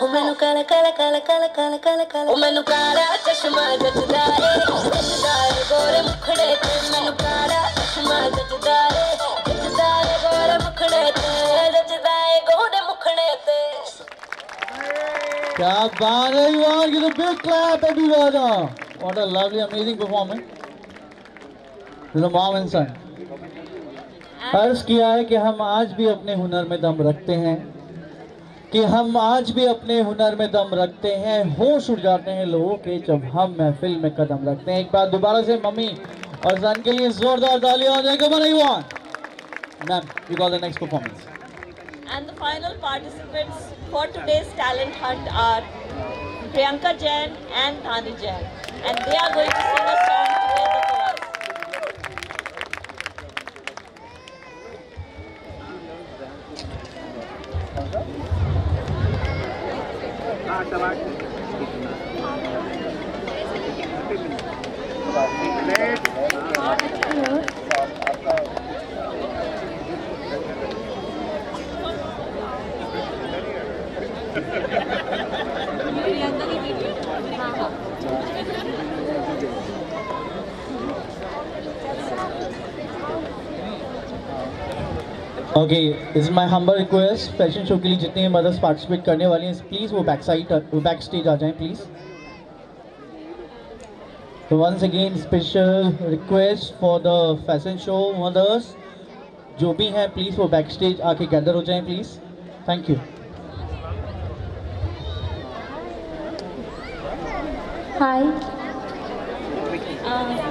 ओ मैनू काला काला काला काला काला काला काला ओ मैनू काला चश्मा जचदा है गोरे मुखड़े ते मैनू काला चश्मा जचदा है गोरे मुखड़े ते जचदा है गोरे मुखड़े ते क्या बात है यार, give a big clap everyone. What a lovely amazing performance. This is a mom and son. अर्ज किया है कि हम आज भी अपने हुनर में दम रखते हैं, होश उड़ जाते हैं लोगों के जब हम महफिल में कदम रखते हैं। एक बार दोबारा से मम्मी और सन के लिए जोरदार तालियां हो जाएगा everyone. Ma'am, you got the next performance. And the final participants for today's talent hunt are Priyanka Jain and Dhani Jain. and they are going to sing a song together for us. Okay, is my humble request, fashion show के लिए जितने mother's participate करने वाली हैं please वो back stage आ जाएं please. तो once again special request for the fashion show mothers, जो भी हैं प्लीज़ वो बैक स्टेज आके गैदर हो जाएं please. Thank you. Hi.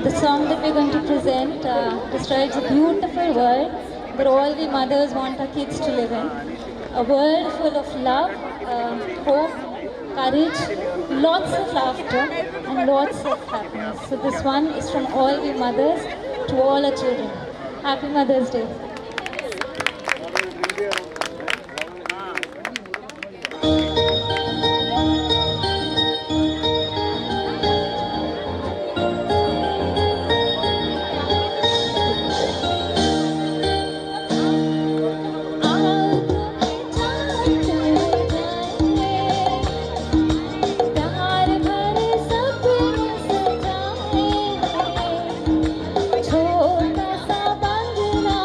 The song that we're going to present describes a beautiful world that all the mothers want our kids to live in. A world full of love, hope, courage, lots of laughter and lots of happiness. So this one is from all the mothers to all our children. Happy Mother's Day. छोटा सा बंगला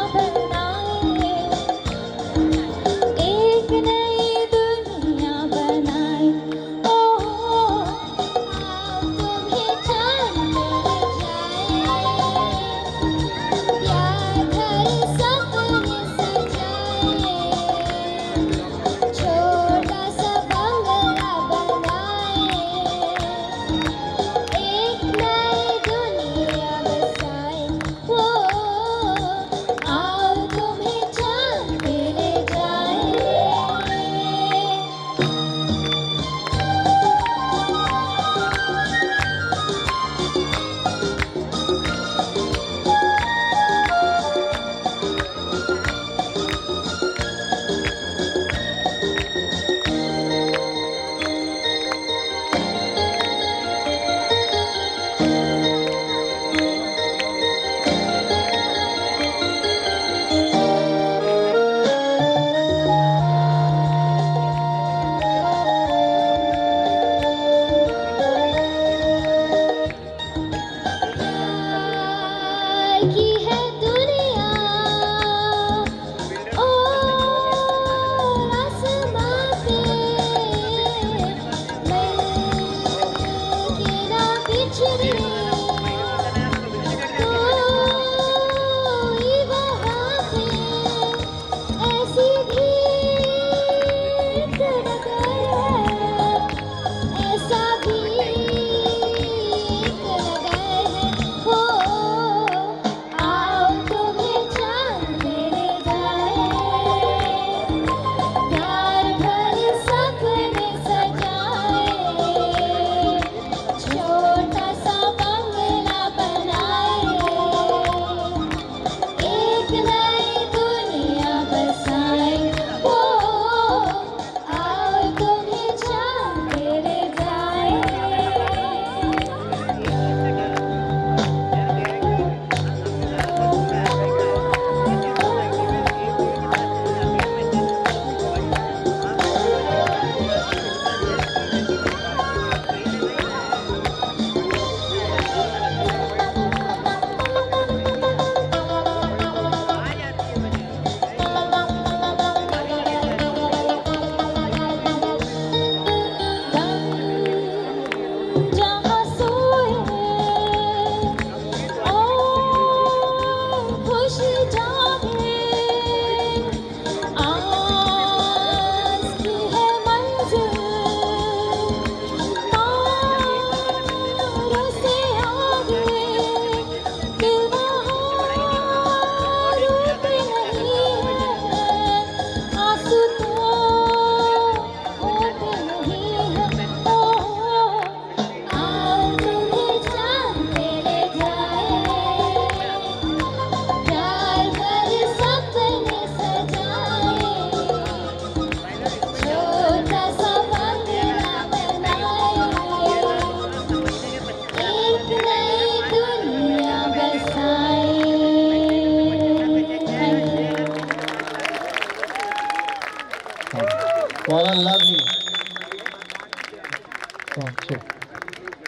What a lovely.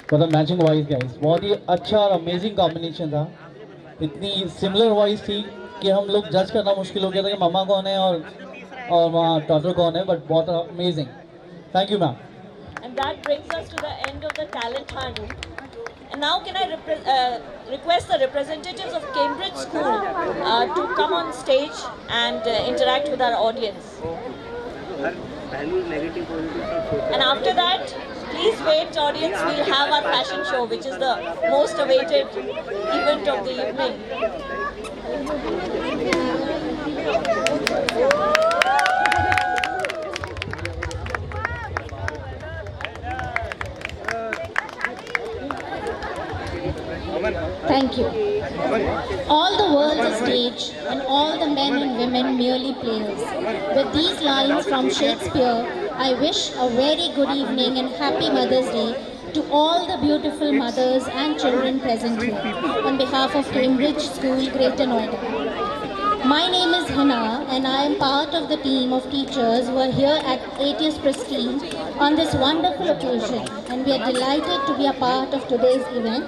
For the matching voice guys, बहुत ही अच्छा और amazing combination था. इतनी similar voice थी कि हम लोग जज करना मुश्किल हो गया था कि मम्मा कौन है और वहाँ डॉटर कौन है, बट बहुत amazing. Thank you ma'am. And that brings us to the end of the talent hunt. And now can I request the representatives of Cambridge School to come on stage and interact with our audience. And after that, please wait audience, we'll have our fashion show, which is the most awaited event of the evening. Thank you. All the world's a stage, and all the men and women merely players. With these lines from Shakespeare, I wish a very good evening and happy Mother's Day to all the beautiful mothers and children present here, on behalf of Cambridge School, Greater Noida. My name is Hina, and I am part of the team of teachers who are here at ATS Pristine on this wonderful occasion, and we are delighted to be a part of today's event.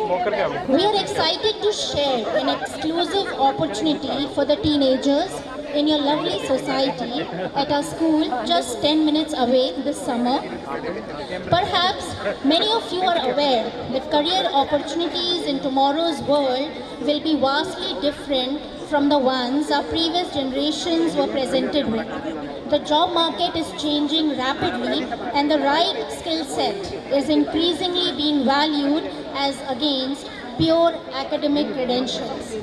We are excited to share an exclusive opportunity for the teenagers in your lovely society at our school just 10 minutes away this summer. Perhaps many of you are aware that career opportunities in tomorrow's world will be vastly different from the ones our previous generations were presented with. The job market is changing rapidly, and the right skill set is increasingly being valued as against pure academic credentials.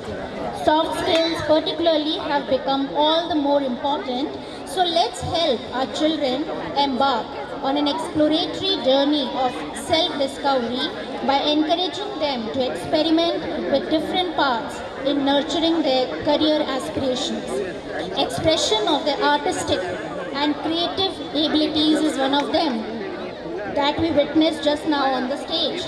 Soft skills particularly have become all the more important, so let's help our children embark on an exploratory journey of self-discovery by encouraging them to experiment with different paths in nurturing their career aspirations. Expression of their artistic and creative abilities is one of them that we witnessed just now on the stage.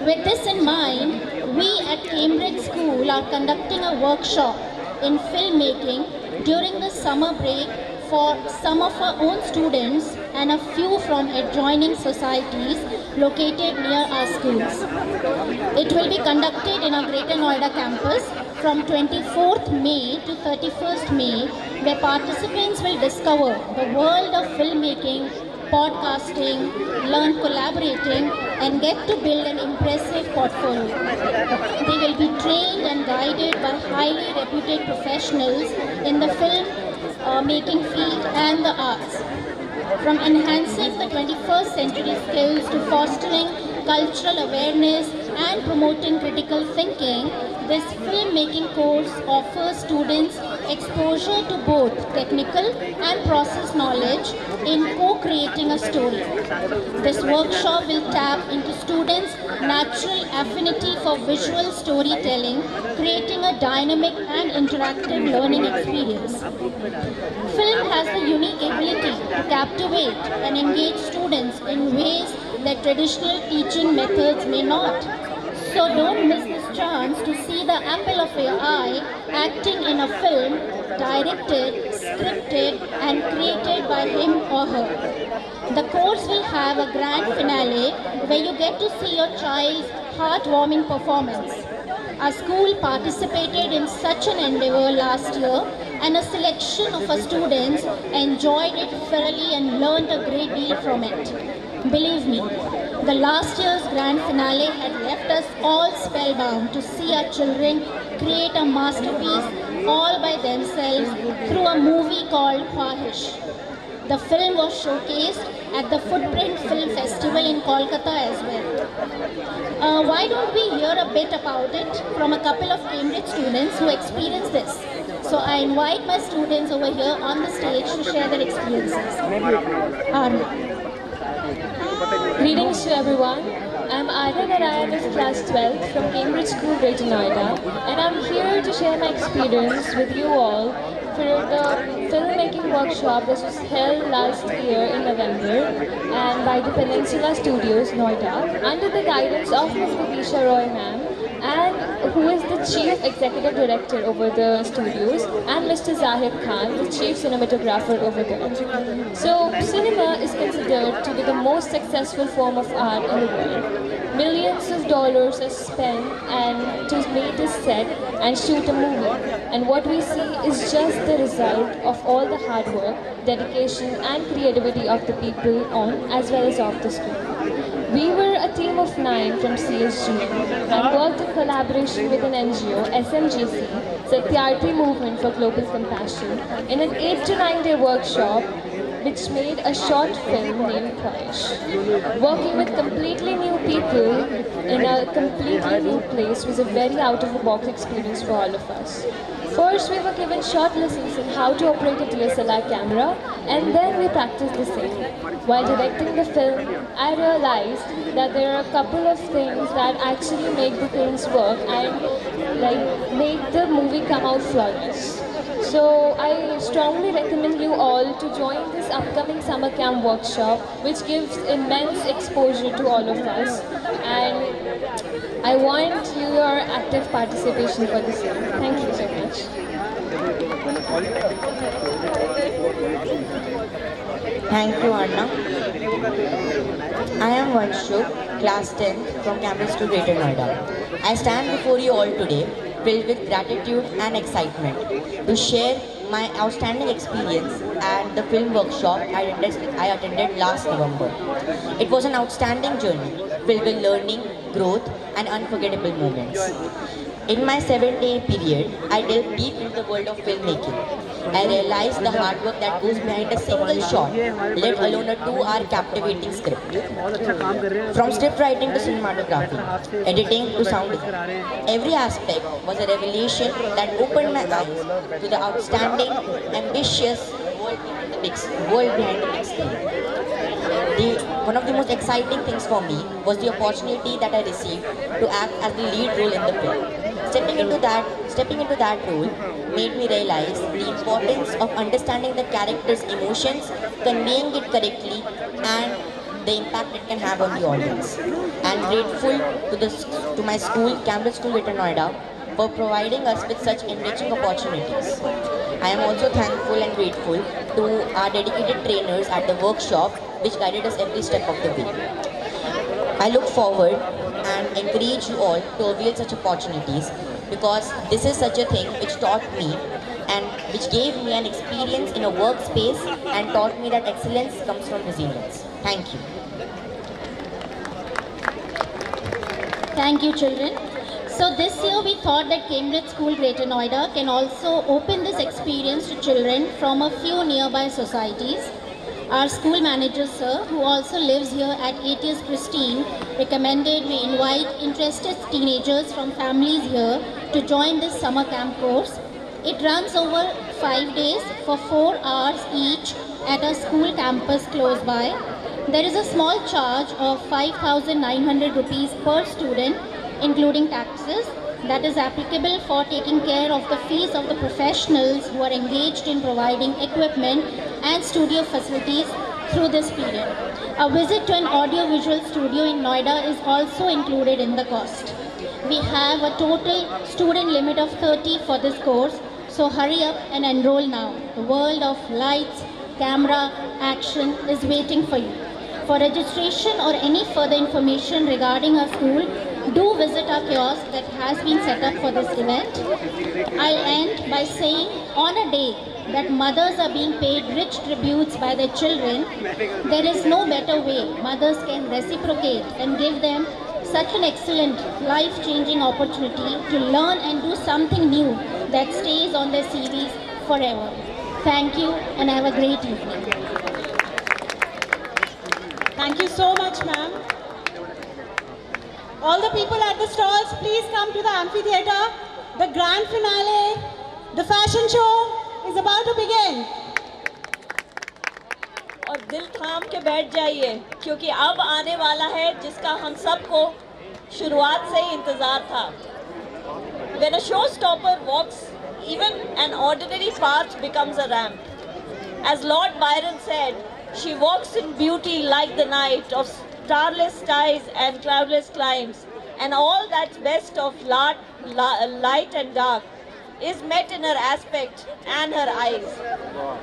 With this in mind, we at Cambridge School are conducting a workshop in filmmaking during the summer break for some of our own students and a few from adjoining societies located near our schools. It will be conducted in our Greater Noida campus from 24th May to 31st May, where participants will discover the world of filmmaking, podcasting, learn collaborating, and get to build an impressive portfolio. They will be trained and guided by highly reputed professionals in the film making field and the arts. From enhancing the 21st century skills to fostering cultural awareness and promoting critical thinking, this filmmaking course offers students exposure to both technical and process knowledge in co-creating a story. This workshop will tap into students' natural affinity for visual storytelling, creating a dynamic and interactive learning experience. Film has the unique ability to captivate and engage students in ways that traditional teaching methods may not. So don't miss this chance to see the apple of your eye acting in a film directed, scripted and created by him or her. The course will have a grand finale where you get to see your child's heartwarming performance. Our school participated in such an endeavor last year, and a selection of our students enjoyed it thoroughly and learned a great deal from it. Believe me, the last year's grand finale had left us all spellbound to see our children create a masterpiece all by themselves through a movie called Khwahish. The film was showcased at the Footprint Film Festival in Kolkata as well. Why don't we hear a bit about it from a couple of Cambridge students who experienced this? So I invite my students over here on the stage to share their experiences. Arna. Greetings to everyone. I'm Arya Narayanas, class 12 from Cambridge School, Greater Noida, and I'm here to share my experience with you all for the filmmaking workshop that was held last year in November and by the Peninsula Studios, Noida, under the guidance of Ms. Vidisha Roy ma'am, and who is the Chief Executive Director over the studios, and Mr. Zahid Khan, the Chief Cinematographer over there. So considered to be the most successful form of art in the world. Millions of dollars are spent and to make this set and shoot a movie. And what we see is just the result of all the hard work, dedication and creativity of the people on as well as off the screen. We were a team of 9 from CSGM and worked in collaboration with an NGO, SMGC, Satyarthi Movement for Global Compassion, in an 8 to 9 day workshop which made a short film named Khwahish. Working with completely new people in a completely new place was a very out-of-the-box experience for all of us. First, we were given short lessons on how to operate a DSLR camera, and then we practiced the same. While directing the film, I realized that there are a couple of things that actually make the things work and make the movie come out flawless. So I strongly recommend you all to join this upcoming summer camp workshop, which gives immense exposure to all of us. And I want your active participation for the same. Thank you so much. Thank you, Anna. I am Vanshu, class 10 from Cambridge School, Greater Noida. I stand before you all today filled with gratitude and excitement to share my outstanding experience at the film workshop I attended last November. It was an outstanding journey filled with learning, growth and unforgettable moments. In my 7-day period, I delved deep into the world of filmmaking. I realized the hard work that goes behind a single shot, let alone a 2-hour captivating script. From script writing to cinematography, editing to sound design, every aspect was a revelation that opened my eyes to the outstanding, ambitious world behind the big screen. One of the most exciting things for me was the opportunity that I received to act as the lead role in the film. Stepping into that role made me realize the importance of understanding the character's emotions, conveying it correctly, and the impact it can have on the audience. I am grateful to my school, Cambridge School, Greater Noida, for providing us with such enriching opportunities. I am also thankful and grateful to our dedicated trainers at the workshop, which guided us every step of the way. I look forward and encourage you all to avail such opportunities, because this is such a thing which taught me and which gave me an experience in a workspace and taught me that excellence comes from resilience. Thank you. Thank you, children. So this year we thought that Cambridge School, Greater Noida can also open this experience to children from a few nearby societies. Our school manager, sir, who also lives here at 8 years Pristine, recommended we invite interested teenagers from families here to join this summer camp course. It runs over 5 days for 4 hours each at a school campus close by. There is a small charge of 5,900 rupees per student, including taxes, that is applicable for taking care of the fees of the professionals who are engaged in providing equipment and studio facilities through this period. A visit to an audio-visual studio in Noida is also included in the cost. We have a total student limit of 30 for this course, so hurry up and enroll now. The world of lights, camera, action is waiting for you. For registration or any further information regarding our school, do visit our kiosk that has been set up for this event. I'll end by saying, on a day that mothers are being paid rich tributes by their children, there is no better way mothers can reciprocate and give them such an excellent, life-changing opportunity to learn and do something new that stays on their CVs forever. Thank you and have a great evening. Thank you so much, ma'am. All the people at the stalls, please come to the amphitheater. The grand finale, the fashion show is about to begin. और दिल थाम के बैठ जाइए, क्योंकि अब आने वाला है जिसका हम सबको शुरुआत से ही इंतजार था. When a showstopper walks, even an ordinary path becomes a ramp. As Lord Byron said, she walks in beauty like the night of starless skies and cloudless climes, and all that's best of light and dark is met in her aspect and her eyes.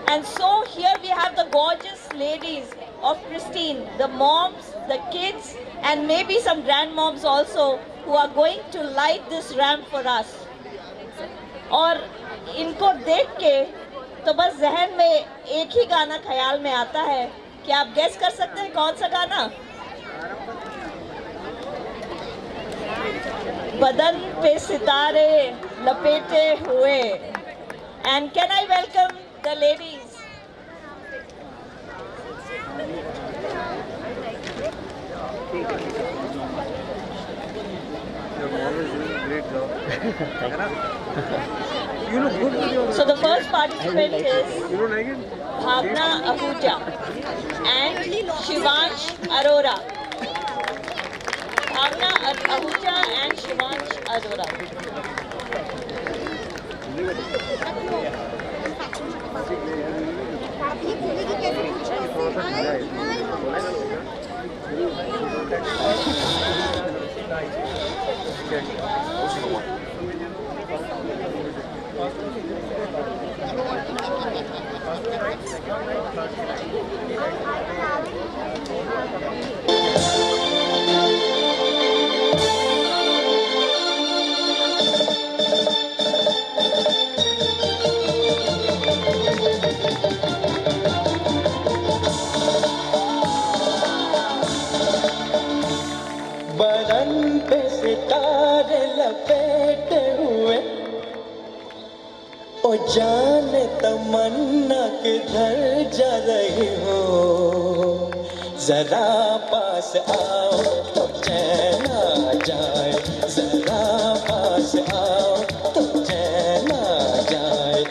And so here we have the gorgeous ladies of Christine, the moms, the kids, and maybe some grandmoms also who are going to light this ramp for us. और इनको देख के तो बस जहन में एक ही गाना ख्याल में आता है। क्या आप गेस कर सकते हैं कौन सा गाना? बदन पे सितारे लपेटे हुए। And can I welcome the ladies? So the first participant is Bhavna Ahuja and Shivansh Arora. Bhavna Ahuja and Shivansh Arora. बदन पे सितारे लपेटे हुए, ओ जाने तमन्ना किधर जा रही हो, जरा पास आओ तो चैन आ जाए, जरा पास आओ तो चैन आ जाए।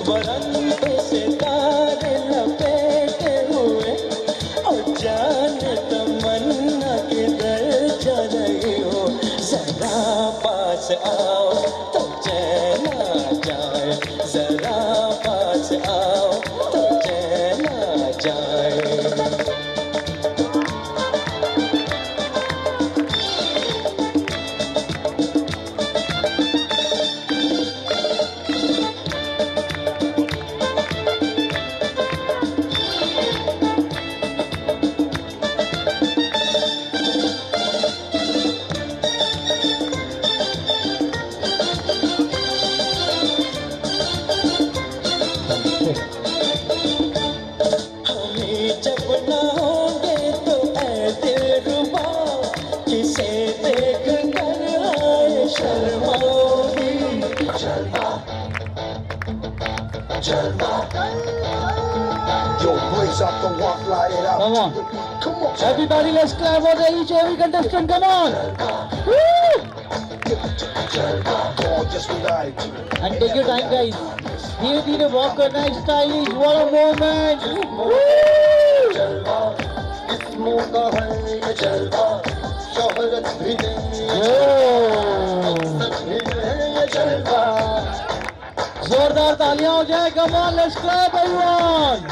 बदन पे सितारे लपेटे हुए, ओ जाने तमन्ना किधर जा रही हो, जरा पास आओ तो चैन आ जाए, जरा पास आओ तो चैन आ जाए। Come on. Everybody, let's clap for each and every contestant. Come on. Woo! And take your time, guys. धीरे धीरे walk करना है, stylish. What a moment. Woo! जोरदार तालियां हो जाए। Come on, let's clap everyone.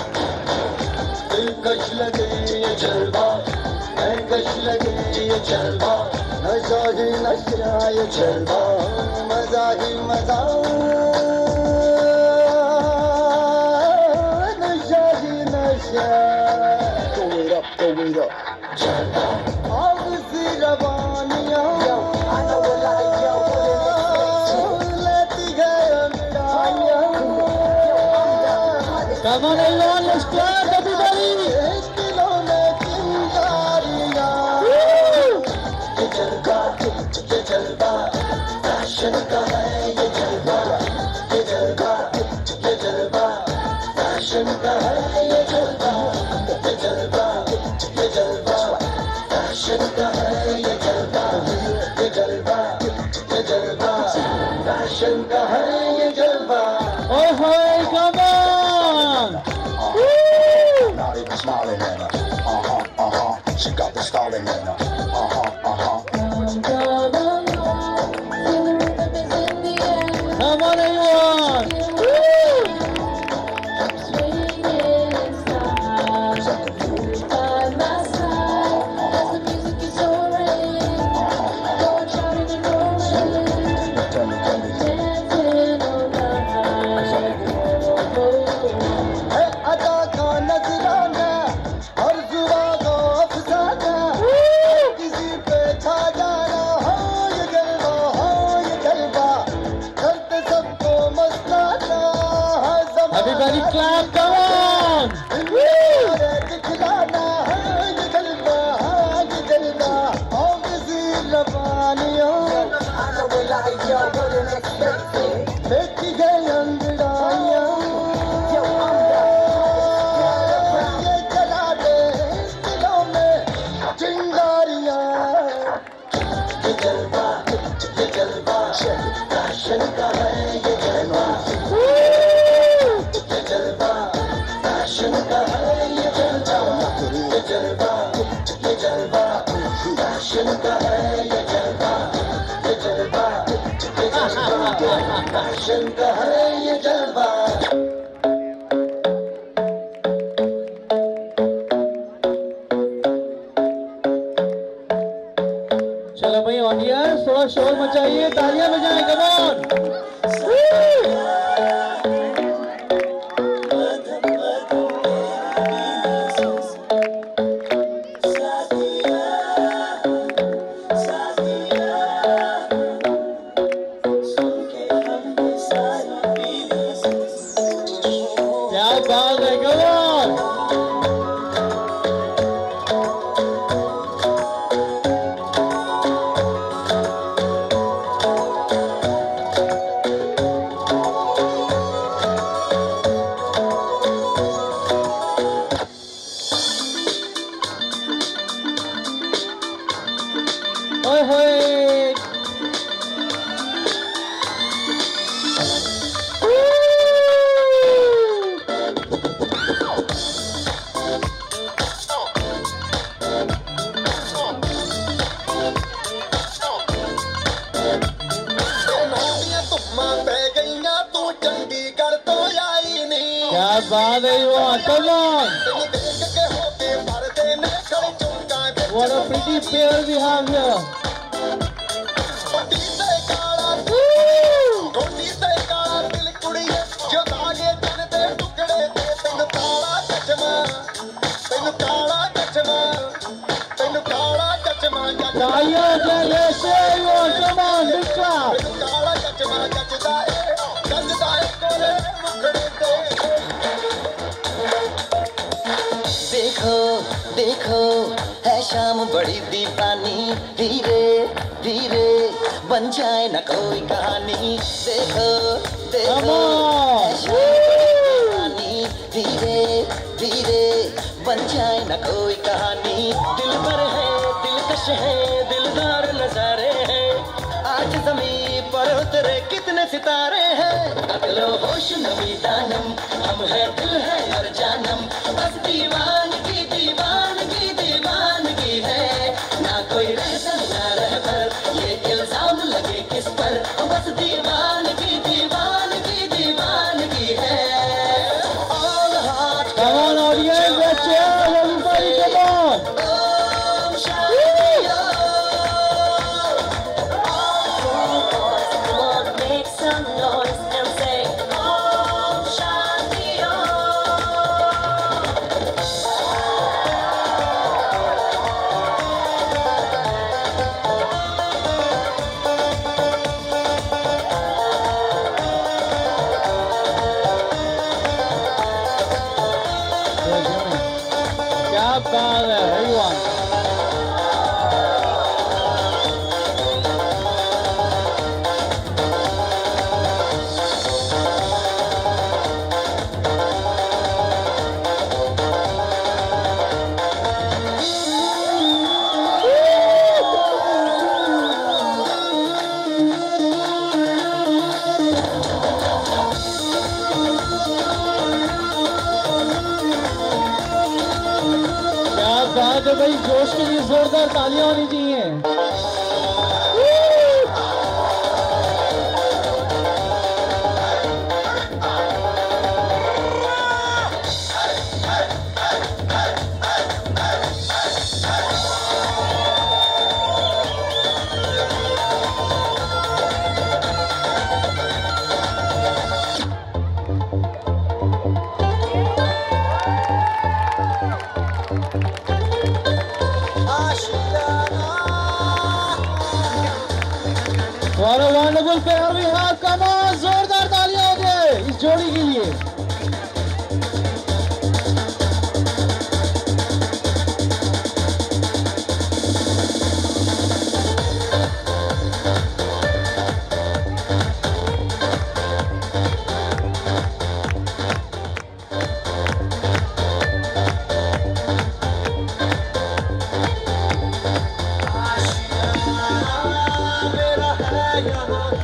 दिलकश लगे ये जलवा, महकश लगे ये जलवा, नशा ही नशा ये जलवा, मजा ही मजा, नशा ही नशा। Throw it up, throw it up. जलवा, आग सी रवानियाँ, लेती गए अंगड़ाइयाँ। Come on everyone, let's clap everybody. ये जलवा फैशन का है, ये जलवा, ये जलवा, ये जलवा फैशन का है, ये जलवा, ये जलवा, ये जलवा फैशन का है, ये जलवा, ये जलवा, ये जलवा फैशन का है, ये जलवा। Oh hey, come on. Not even smiling at her. She got the styling in her. Come on everyone. अदा का नजराना और जुआ ऑडियंस, थोड़ा शोर मचाइए, तालियां बजाएं, कम ऑन। क्या बात है, कम ऑन। ओए होए, क्या बात है युवा, come on. What a pretty pair we have here. तालियां बजाएं, let's say everyone, come on, big clap. देखो देखो है शाम बड़ी दीवानी, धीरे धीरे बन जाए न कोई कहानी। देखो देखो है शाम बड़ी दीवानी, धीरे धीरे बन जाए न कोई कहानी। दिल पर है दिलकश है दिलदार नजारे हैं, आज जमीन पर उतरे कितने सितारे हैं। अगलो होश नबी दानम, हम है दिल है और जानम, बस दीवानगी दीवानगी दीवानगी है। ना कोई रहता ना रहबर, ये इल्जाम लगे किस पर, बस दीवानगी दीवानगी दीवानगी है। All heart Come on audience, let's cheer everybody, come on. Om Shanti Come on, make some noise and say Om Shanti क्या बात है everyone. क्या बात है भाई, जोश के लिए जोरदार तालियां होनी चाहिए। What a wonderful pair we have. Come on, जोरदार तालियां हो गए इस जोड़ी के लिए।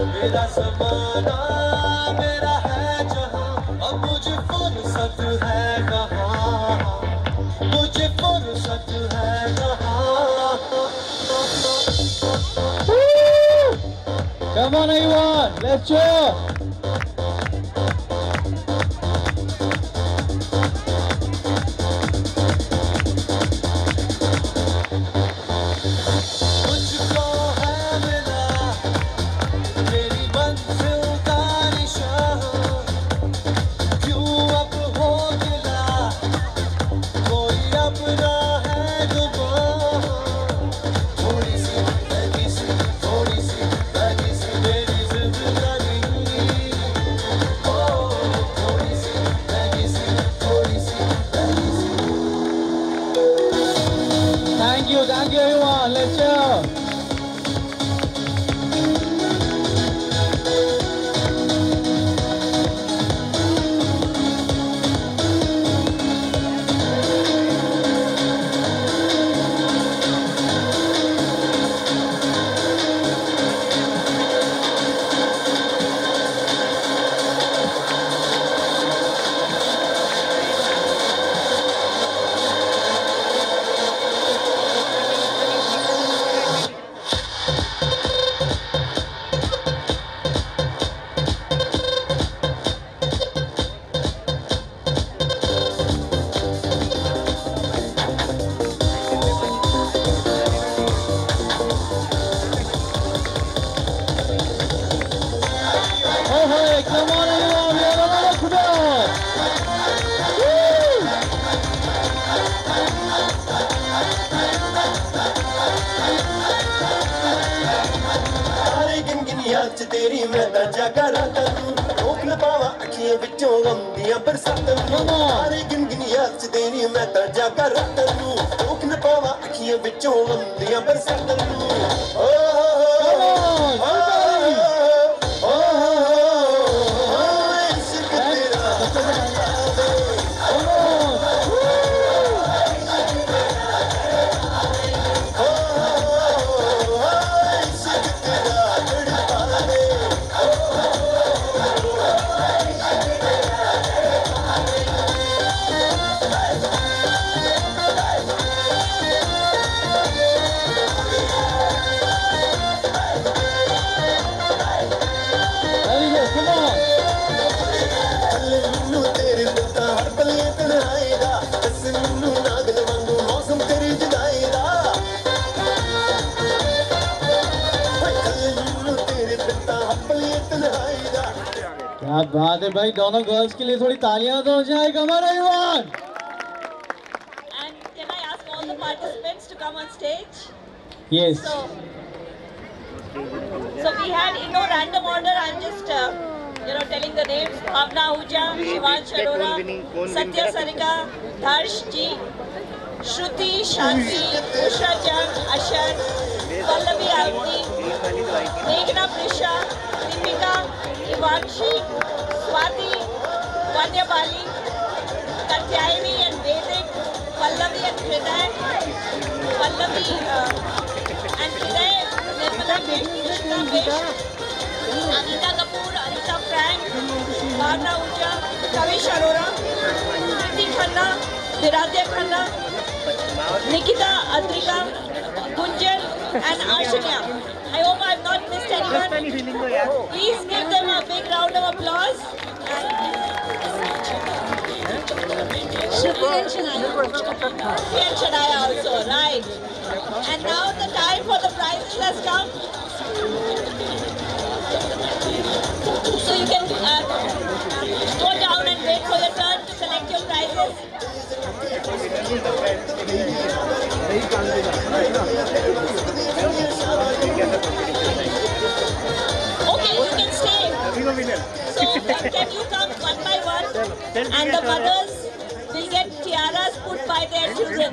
मेरा समाना मेरा है जहां, अब मुझे फुर्सत है कहाँ, मुझे फुर्सत है कहाँ। Come on everyone, let's cheer. मुझको है you, everyone. Let's cheer. Hey, come on everyone, we are on the floor. सारे गिन याद च तेरी मैं दर्जा करा करूं रोक न पावा अखियां विचों गम दियां बरसातां सारे गिन याद च तेरी मैं दर्जा करा करूं रोक न पावा अखियां विचों गम दियां बरसातां ओ क्या बात है भाई, दोनों गर्ल्स के लिए थोड़ी तालियां तो हो जाए. Come on everyone. And can I ask all the participants to come on stage? Yes. So we had in no random order. I'm just telling the names: Bhavna Ahuja, Shivansh Arora, Satya Sarika, Darsh Ji, Shruti, Shanti, Usha Jang, Ashar, Pallavi Avni, Meghna Prisha, Deepika, Ivanshi, Swati, Vanya Bali, Katyayani and Vedic, Pallavi and Hriday, Pallavi and Hriday, Nirmala Vish, Krishna Vish, Anita Kapoor, Anita Frank, Bhavna Ahuja, Kavish Arora, Kriti Khanna, Viradya Khanna, Nikita Adrika, Gunjan and Ashanya. I hope I have not missed anyone. Please give them a big round of applause. Shruti and Shania also, right. And now the time for the prizes has come. So you can go down and wait for your turn to select your prizes. Okay, you can stay. So can you come one by one? And the mothers will get tiaras put by their children.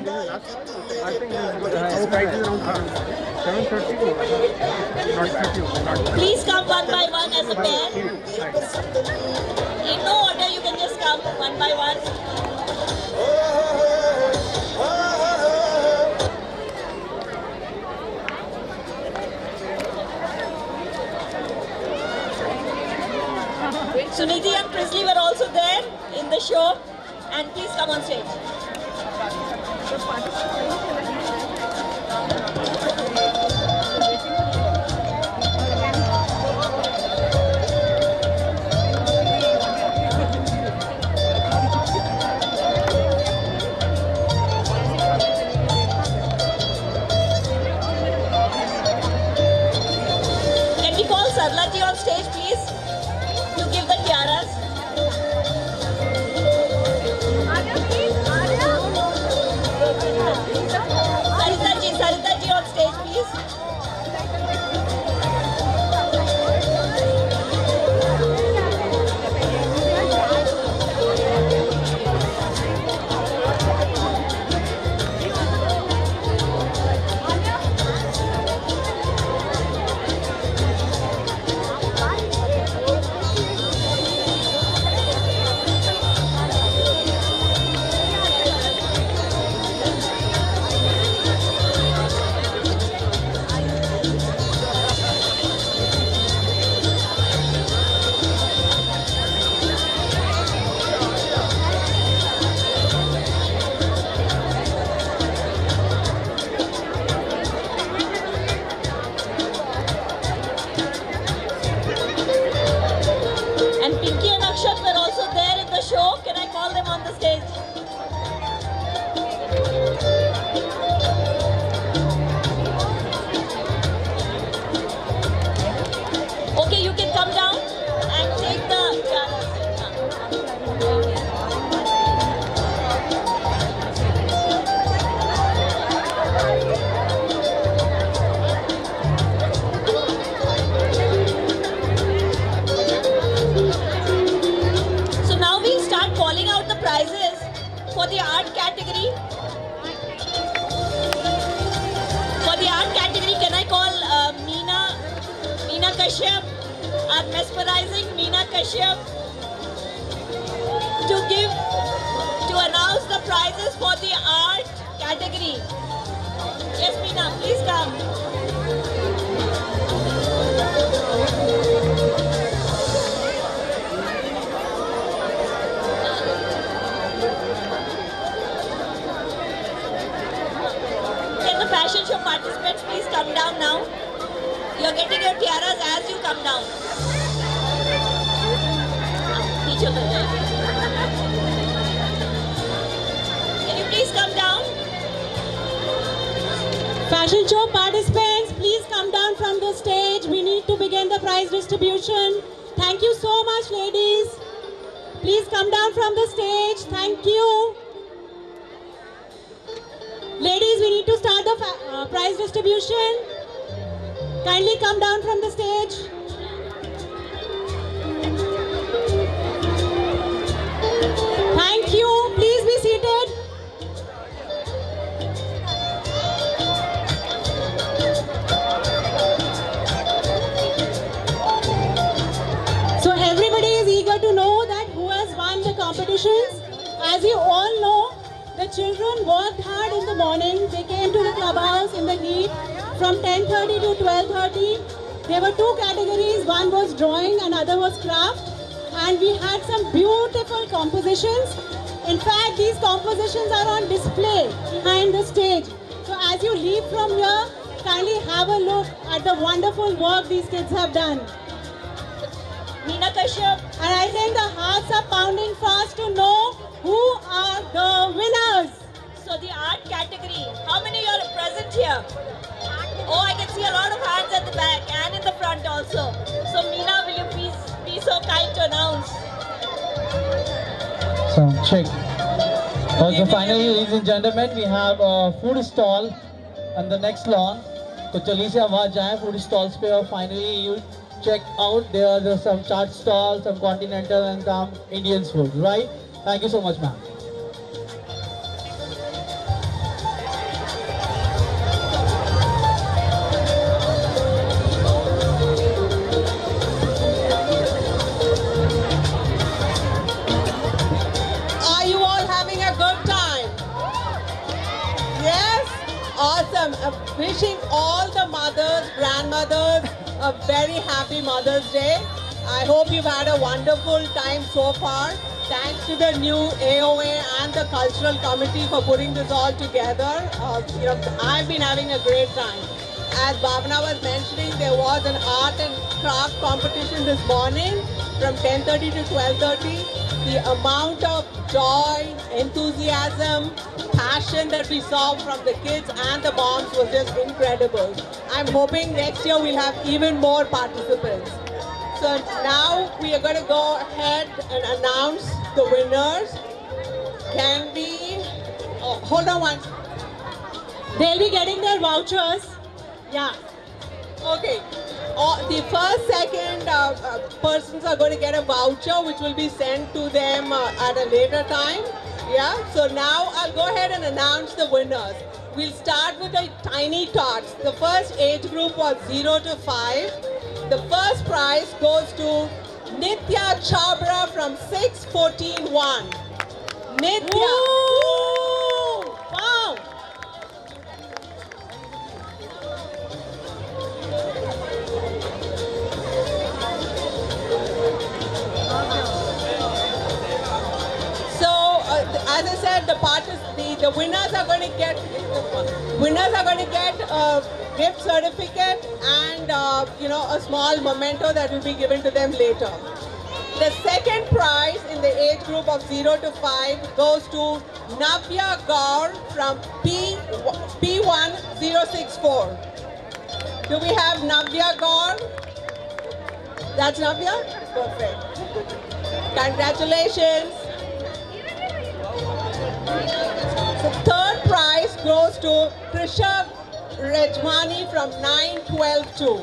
Please come one by one as a pair. In no order, you can just come one by one. Suniti and Prisley were also there in the show, and please come on stage. Can we call Sarla ji on stage, please, to give the tiaras? mesmerizing Meena Kashyap to announce the prizes for the art category. Yes, Meena, please come. Can the fashion show participants please come down now? You're getting your tiaras as you come down. Can you please come down? Fashion show participants, please come down from the stage. We need to begin the prize distribution. Thank you so much, ladies. Please come down from the stage. Thank you. Ladies, we need to start the prize distribution. Kindly come down from the stage. Thank you. Please be seated. So everybody is eager to know that who has won the competitions. As you all know, the children worked hard in the morning. They came to the clubhouse in the heat from 10:30 to 12:30. There were two categories. One was drawing, another was craft. And we had some beautiful compositions. In fact, these compositions are on display behind the stage. So as you leave from here, kindly have a look at the wonderful work these kids have done. Meena Kashyap. And I think the hearts are pounding fast to know who are the winners. So the art category, how many are present here? Oh, I can see a lot of hands at the back and in the front also. So Meena, will you please be so kind to announce? So check. So finally, ladies and gentlemen, we have a food stall on the next lawn. तो चलिए से आवाज जाए food stalls पे और finally you check out there are some chaat stalls, some continental and some Indian food, right? Thank you so much, ma'am. Are you all having a good time? Yes? Awesome. Wishing all the mothers, grandmothers a very happy Mother's Day. I hope you've had a wonderful time so far. Thanks to the new AOA and the cultural committee for putting this all together. I've been having a great time. As Bhavna was mentioning, there was an art and craft competition this morning from 10:30 to 12:30. The amount of joy, enthusiasm, passion that we saw from the kids and the moms was just incredible. I'm hoping next year we'll have even more participants. So now we are going to go ahead and announce the winners. Can we... Oh, hold on one. They'll be getting their vouchers. Yeah. Okay. The first, second persons are going to get a voucher which will be sent to them at a later time. Yeah. So now I'll go ahead and announce the winners. We'll start with the tiny tots. The first age group was 0 to 5. The first prize goes to Nitya Chabra from 614-1. Nitya. Woo! Wow. So, as I said, the winners are going to get a gift certificate and a small memento that will be given to them later. The second prize in the age group of 0 to 5 goes to Navya Gaur from P1064. Do we have Navya Gaur? That's Navya? Perfect. Congratulations. The third prize goes to Krishav Rejmani from 9122.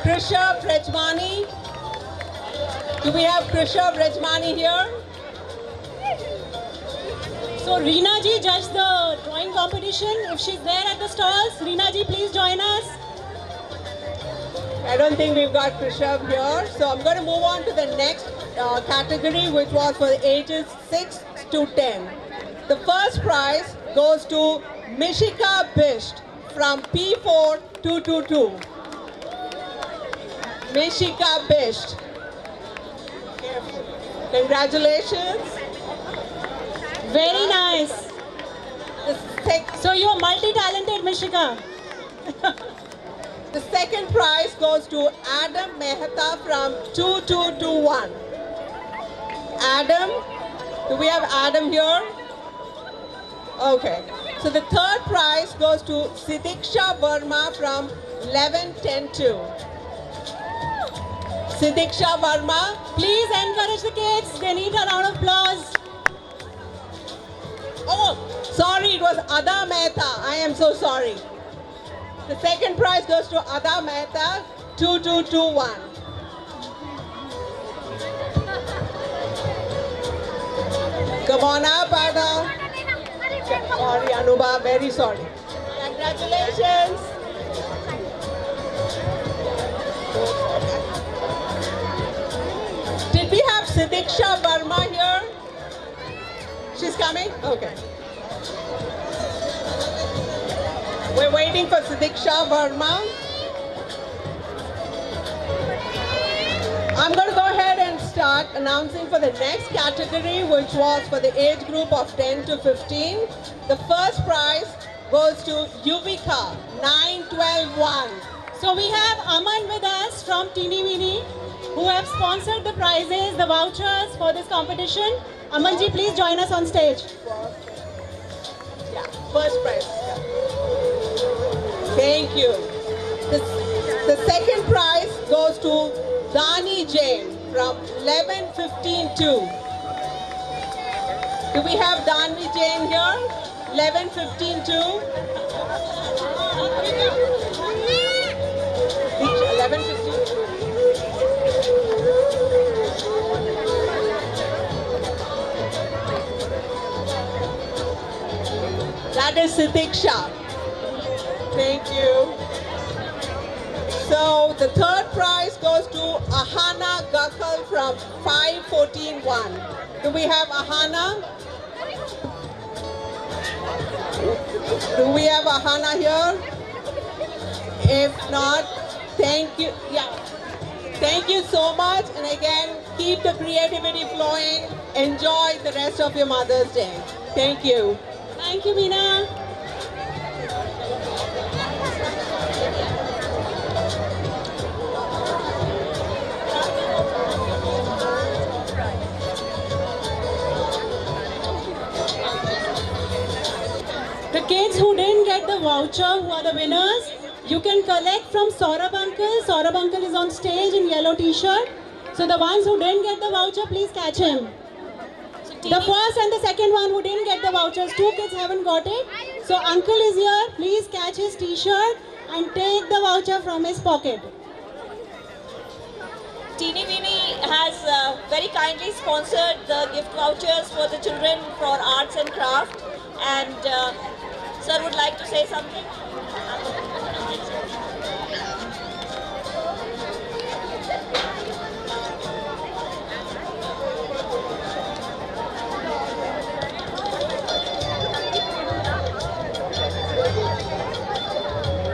Krishav Rejmani. Do we have Krishav Rejmani here? So Reena ji judged the drawing competition. If she's there at the stalls, Reena ji, please join us. I don't think we've got Krishav here. So I'm going to move on to the next category, which was for the ages 6 to 10. The first prize goes to Mishika Bisht from P4 222. Mishika Bisht. Congratulations. Very nice. So you're multi-talented, Mishika. The second prize goes to Adam Mehta from 2221. Adam, do we have Adam here? Okay. So the third prize goes to Sidiksha Verma from 11102. Sidiksha Verma. Please encourage the kids. They need a round of applause. Oh, sorry, it was Ada Mehta. I am so sorry. The second prize goes to Ada Mehta, 2221. Come on up, Ada. Sorry, Anuba, very sorry. Congratulations. Did we have Sidiksha Verma here? She's coming? Okay. We're waiting for Sidiksha Verma. I'm going to go ahead and start announcing for the next category, which was for the age group of 10 to 15. The first prize goes to Yuvika, 9-12-1. So we have Aman with us from Teeny Weeny, who have sponsored the prizes, the vouchers for this competition. Amanji, please join us on stage. Yeah, first prize. Thank you. The second prize goes to Dani Jain from 11-15-2. Do we have Dani Jain here? 11-15-2. 11-15. That is Sidiksha. Thank you. So the third prize goes to Ahana Gakal from 5-14-1. Do we have Ahana? Do we have Ahana here? If not, thank you. Yeah. Thank you so much. And again, keep the creativity flowing. Enjoy the rest of your Mother's Day. Thank you. Thank you, Meena. The kids who didn't get the voucher, who are the winners, you can collect from Saurabh Uncle. Saurabh Uncle is on stage in yellow t-shirt. So the ones who didn't get the voucher, please catch him. The first and the second one who didn't get the vouchers, 2 kids haven't got it. So Uncle is here, please catch his t-shirt and take the voucher from his pocket. Teeny Weeny has very kindly sponsored the gift vouchers for the children for arts and craft. And sir would like to say something.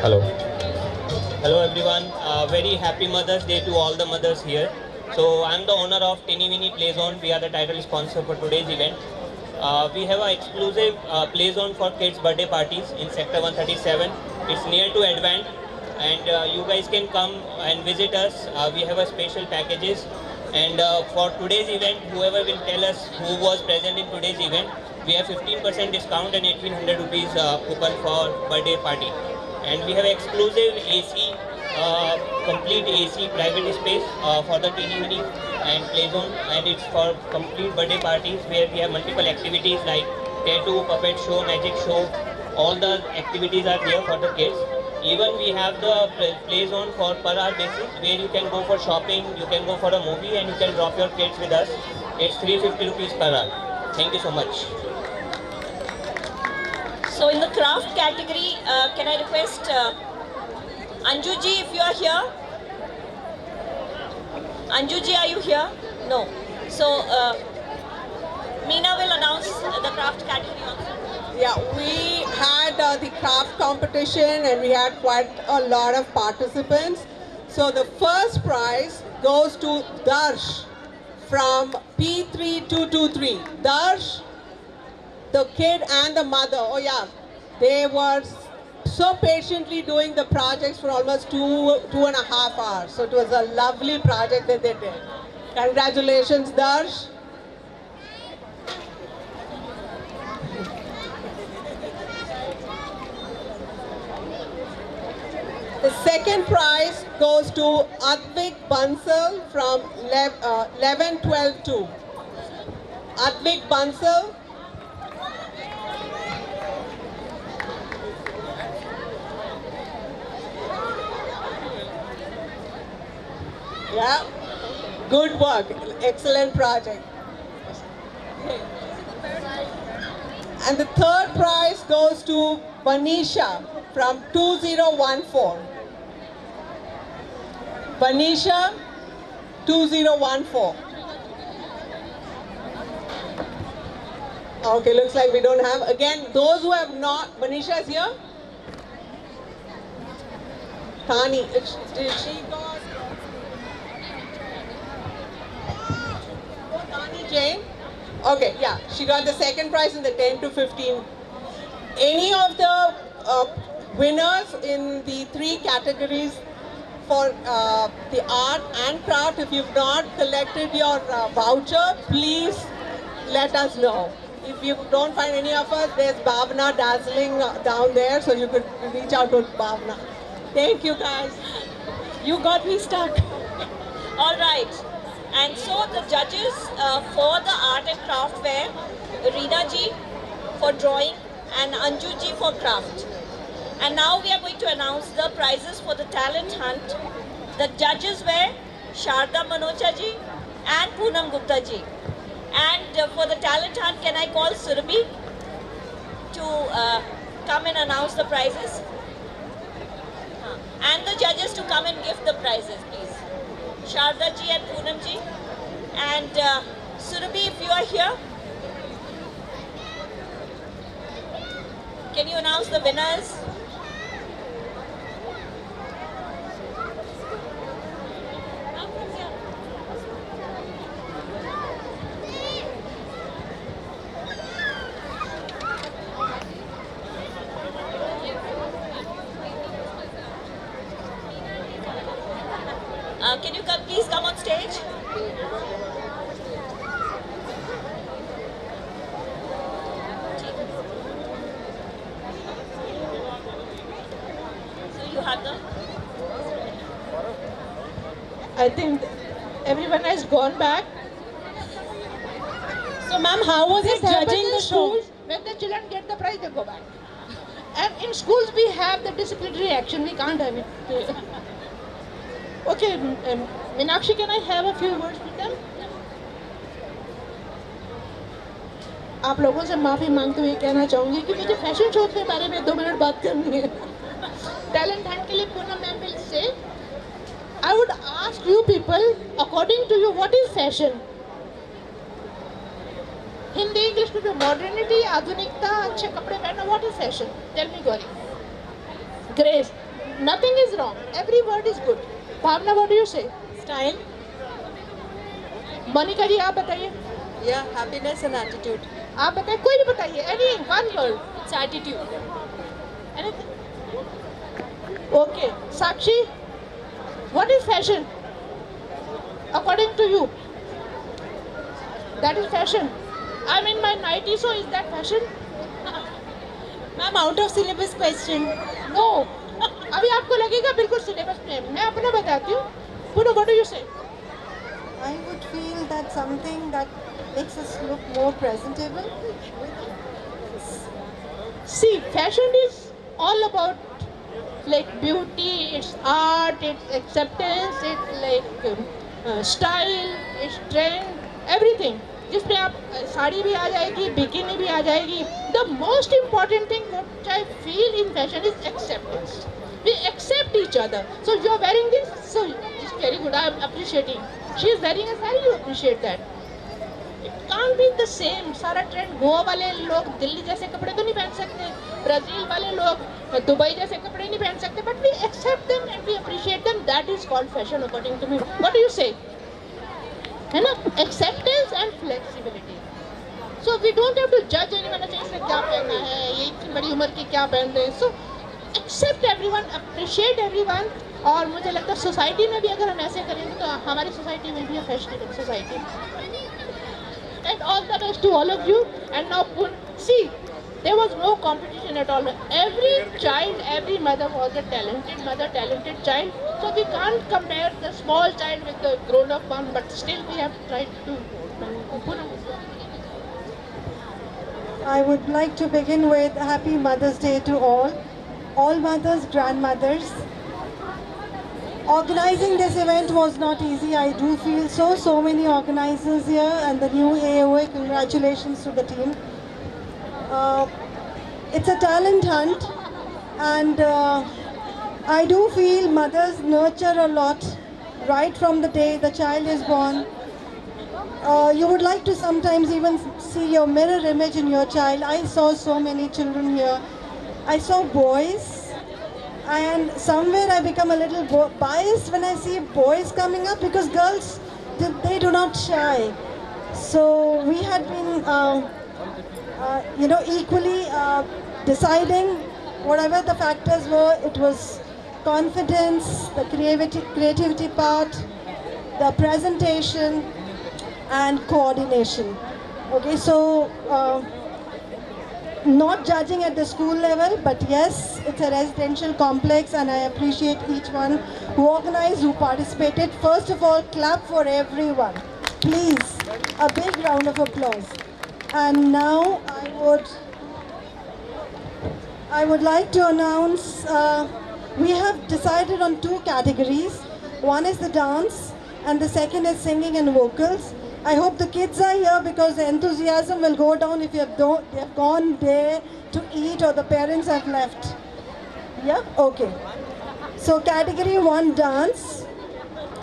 Hello. Hello everyone. Very happy Mother's Day to all the mothers here. So I'm the owner of Teeny Weeny Play Zone. We are the title sponsor for today's event. We have an exclusive play zone for kids' birthday parties in Sector 137. It's near to Advent, and you guys can come and visit us. We have a special packages, and for today's event, whoever will tell us who was present in today's event, we have 15% discount and 1800 rupees coupon for birthday party. And we have exclusive AC, complete AC private space for the Teeny Weeny and Play Zone, and it's for complete birthday parties where we have multiple activities like tattoo, puppet show, magic show. All the activities are there for the kids. Even we have the Play Zone for per hour basis where you can go for shopping, you can go for a movie, and you can drop your kids with us. It's 350 rupees per hour. Thank you so much. So in the craft category, can I request Anju ji, if you are here? Anjuji, are you here? No. So, Meena will announce the craft category also. Yeah, we had the craft competition and we had quite a lot of participants. So the first prize goes to Darsh from P3223. Darsh, the kid and the mother, oh yeah, they were so patiently doing the projects for almost two and a half hours. So it was a lovely project that they did. Congratulations, Darsh. The second prize goes to Advik Bansal from 11-12-2. Advik Bansal. Yeah, good work, excellent project. And the third prize goes to Banisha from 2014. Banisha, 2014. Okay, looks like we don't have. Again, those who have not, Banisha is here? Tani, did she got? Oh, Tani Jain? Okay, yeah, she got the second prize in the 10 to 15. Any of the winners in the three categories for the art and craft, if you've not collected your voucher, please let us know. If you don't find any of us, there's Bhavna Dazzling down there, so you could reach out to Bhavna. Thank you guys. You got me stuck. All right. And so the judges for the art and craft were Reena ji for drawing and Anju ji for craft. And now we are going to announce the prizes for the talent hunt. The judges were Sharda Manocha ji and Poonam Gupta ji. And for the talent hunt, can I call Surabhi to come and announce the prizes? And the judges to come and give the prizes, please. Sharda ji and Poonam ji. And Surabhi, if you are here, can you announce the winners? Can you please come on stage? So you have the... I think everyone has gone back. So ma'am, how was it judging the show? When the children get the prize, they go back. And in schools we have the disciplinary action, we can't have it. Okay, Meenakshi, can I have a few words with them? आप लोगों से माफ़ी मांगते हुए कहना चाहूँगी कि मुझे फैशन शो के बारे में 2 मिनट बात करनी है. Talent hunt के लिए Poonam ma'am will say, I would ask you people, according to you, what is fashion? Hindi English में modernity, आधुनिकता, अच्छे कपड़े पहनना, what is fashion? Tell me, Gauri. Grace, nothing is wrong. Every word is good. Bhavna, what do you say? Style. Monika जी, आप बताइए. Yeah, happiness and attitude. आप बताइए, कोई नहीं बताइए. Any one word. It's attitude. Anything? Okay. Sakshi, what is fashion? According to you. That is fashion. I'm in my 90s, so is that fashion? Ma'am, out of syllabus question. No. अभी आपको लगेगा बिल्कुल syllabus में. मैं अपना बताती हूँ. Puno, what do you say? I would feel that something that makes us look more presentable. See, fashion is all about like beauty, it's art, it's acceptance, it's like style, it's trend, everything. जिसमें आप साड़ी भी आ जाएगी, bikini भी आ जाएगी. The most important thing which I feel in fashion is acceptance. We accept each other. So you are wearing this, so it's very good. I am appreciating. she is wearing a sari, you appreciate that. It can't be the same. सारा trend Goa वाले लोग दिल्ली जैसे कपड़े तो नहीं पहन सकते, Brazil वाले लोग दुबई जैसे कपड़े नहीं पहन सकते, but we accept them and we appreciate them. That is called fashion according to me. What do you say? है ना? Acceptance and flexibility. So we don't have to judge anyone. अच्छा इसने क्या पहना है, ये इतनी बड़ी उम्र की क्या पहन रहे हैं. So accept everyone, appreciate everyone. और मुझे लगता है सोसाइटी में भी अगर हम ऐसे करेंगे तो हमारी सोसाइटी में भी fashionable society. And all the best to all of you. And now see, there was no competition at all. Every child, every mother was a talented mother, talented child. So we can't compare the small child with the grown-up one, but still we have tried to put on. I would like to begin with Happy Mother's Day to all mothers, grandmothers. Organizing this event was not easy. I do feel so many organizers here and the new AOA. Congratulations to the team. It's a talent hunt, and I do feel mothers nurture a lot right from the day the child is born. You would like to sometimes even see your mirror image in your child. I saw so many children here. I saw boys, and somewhere I become a little biased when I see boys coming up, because girls, they do not shy. So we had been equally deciding whatever the factors were. It was confidence, the creativity part, the presentation, and coordination. Okay, so not judging at the school level, but yes, it's a residential complex, and I appreciate each one who organized, who participated. First of all, clap for everyone. Please, a big round of applause. And now I would like to announce, we have decided on 2 categories. One is the dance, and the second is singing and vocals. I hope the kids are here, because the enthusiasm will go down if they have gone there to eat or the parents have left. Yeah? Okay. So category 1, dance.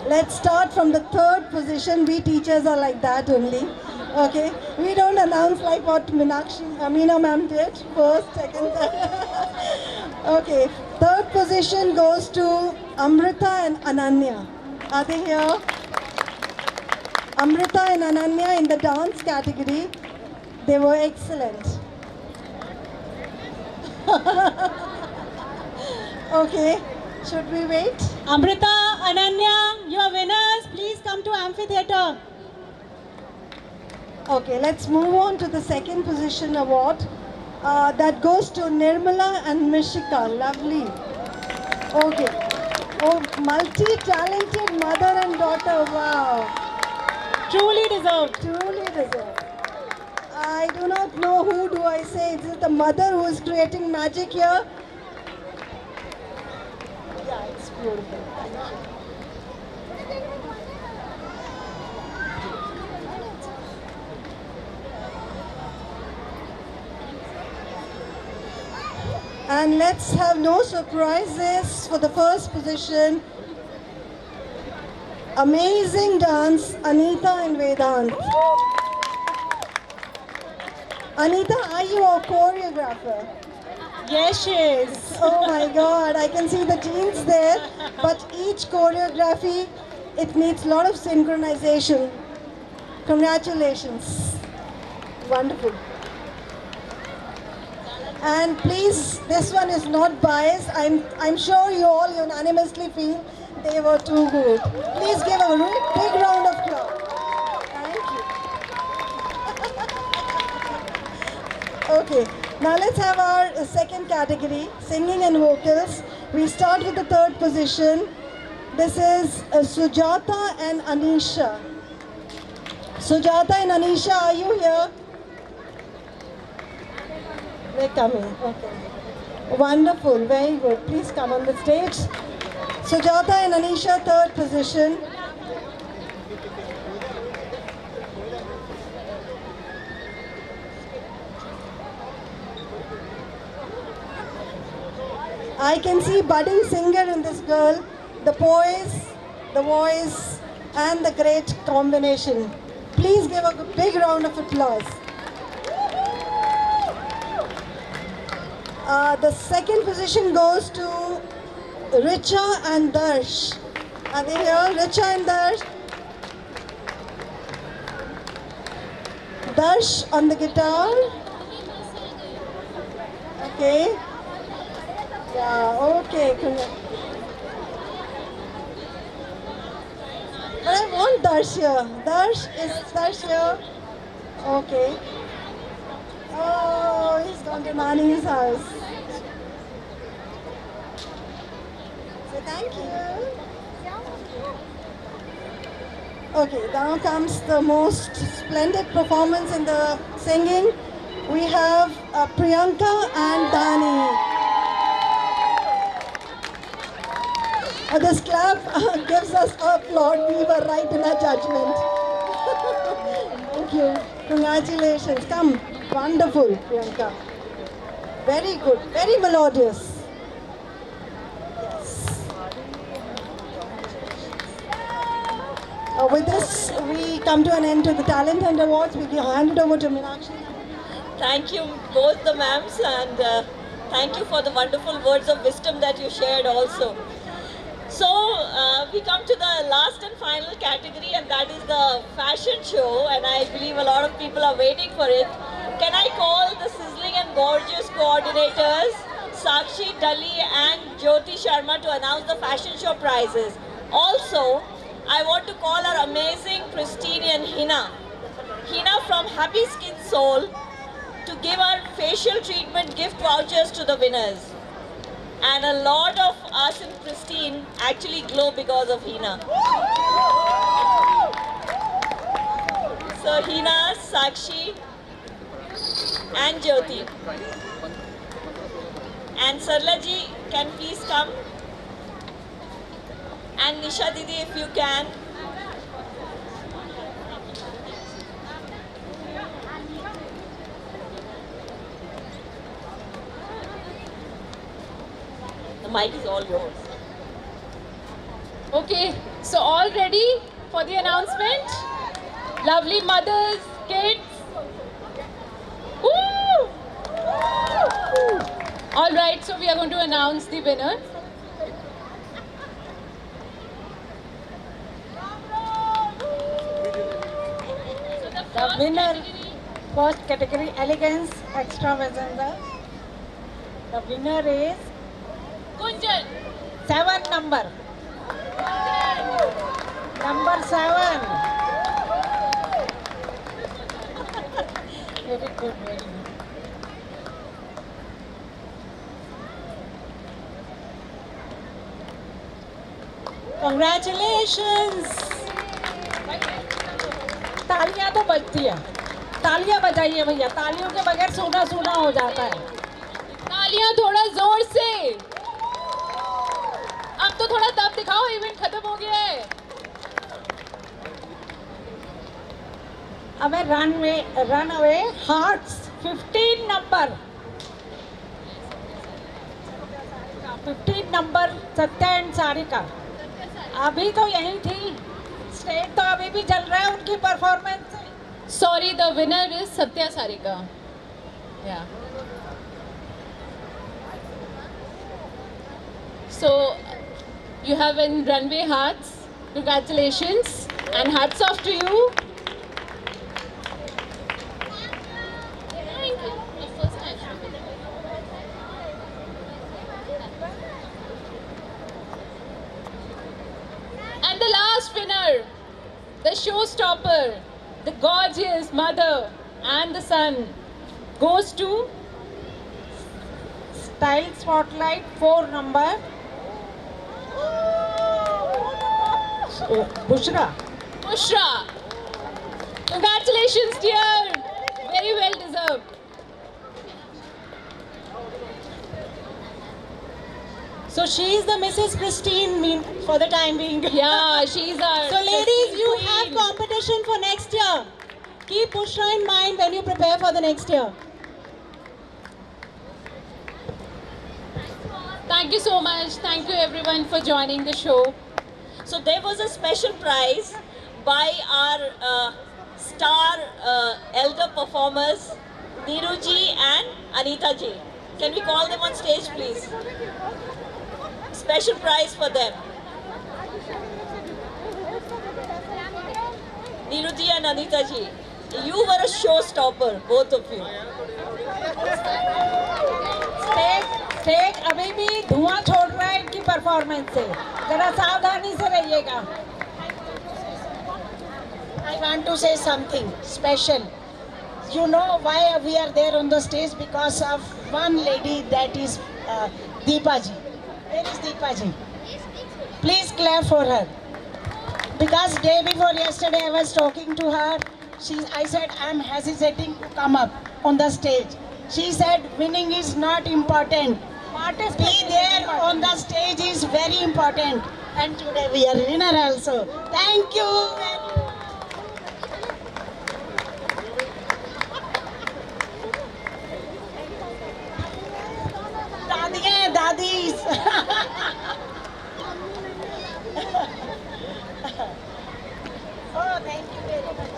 Let's start from the 3rd position. We teachers are like that only. Okay? We don't announce like what Amina ma'am did. 1st, 2nd, 3rd. Okay. 3rd position goes to Amrita and Ananya. Are they here? Amrita and Ananya in the dance category. They were excellent. Okay, should we wait? Amrita, Ananya, your winners, please come to amphitheater. Okay, let's move on to the 2nd position award. That goes to Nirmala and Mishika. Lovely. Okay. Oh, multi-talented mother and daughter. Wow. Truly deserved. Truly deserved. I do not know who do I say. Is it the mother who is creating magic here? Yeah, it's beautiful. Thank you. And let's have no surprises for the 1st position. Amazing dance, Anita and Vedant. Anita, are you a choreographer? Yes, she is. Oh my God, I can see the genes there. But each choreography, it needs a lot of synchronization. Congratulations. Wonderful. And please, this one is not biased. I'm sure you all unanimously feel they were too good. Please give a big round of applause. Thank you. Okay, now let's have our 2nd category, singing and vocals. We start with the 3rd position. This is Sujata and Anisha. Sujata and Anisha, are you here? They're coming. Okay. Wonderful. Very good. Please come on the stage. Sujata and Anisha, 3rd position. I can see budding singer in this girl. The poise, the voice, and the great combination. Please give a big round of applause. The second position goes to Richa and Darsh. Are they here? Richa and Darsh. Darsh on the guitar. Okay. Yeah, okay. But I want Darsh here. Is Darsh here? Okay. Oh, he's gone to Nani's house. So thank you. Okay, now comes the most splendid performance in the singing. We have Priyanka and Dani. This clap gives us applaud. We were right in our judgment. Thank you. Congratulations. Come. Wonderful, Priyanka. Very good. Very melodious. Yes. With this, we come to an end to the Talent and Awards. We hand it over to Meenakshi. Thank you, both the ma'ams, and thank you for the wonderful words of wisdom that you shared also. So, we come to the last and final category, and that is the fashion show, and I believe a lot of people are waiting for it. Can I call the sizzling and gorgeous coordinators, Sakshi, Dali and Jyoti Sharma, to announce the fashion show prizes. Also, I want to call our amazing Pristinian Hina from Happy Skin Soul, to give our facial treatment gift vouchers to the winners. And a lot of us in Pristine actually glow because of Hina. So Hina, Sakshi and Jyoti. And Sarla ji, can please come. And Nisha Didi, if you can. The mic is all yours. Okay, so all ready for the announcement? Lovely mothers, kids. Woo! All right, so we are going to announce the winner. The winner, first category, elegance extravaganza. The winner is Gunjan. 7 number. Number 7. Very good, very good. Congratulations. तालियां तो बजती है, तालियां बजाइए भैया, तालियों के बगैर सूना सूना हो जाता है। तालियां थोड़ा जोर से। अब तो थोड़ा दम दिखाओ, इवेंट खत्म हो गया है। अब run away hearts 15 number. 15 number Satya and Sarika. अभी तो यही थी, स्टेट तो अभी भी चल रहा है उनकी performance. Sorry, the winner is Satya Sarika. Yeah. So, you have in runway hearts. Congratulations and hats off to you. Thank you. And the last winner, the showstopper, the gorgeous mother and the son, goes to Style Spotlight 4 number. Bushra. Bushra. Congratulations, dear. Very well deserved. So she is the Mrs. Pristine for the time being. Yeah, she's our. So ladies, you queen. have competition for next year. Keep Bushra in mind when you prepare for the next year. Thank you so much. Thank you everyone for joining the show. So there was a special prize by our star elder performers, Neeruji and Anita ji. Can we call them on stage, please? Special prize for them. Neeruji and Anita ji, you were a showstopper, both of you. Stage अभी भी धुआं छोड़ रहा है इनकी performance से, जरा सावधानी से रहिएगा. I want to say something special. You know why we are there on the stage? Because of one lady, that is Deepa ji. Where is Deepa ji? Please clap for her. Because day before yesterday I was talking to her. I said I'm hesitating to come up on the stage. She said winning is not important. Be there on the stage is very important. And today we are winner also. Thank you. Dadis. Oh, thank you very much.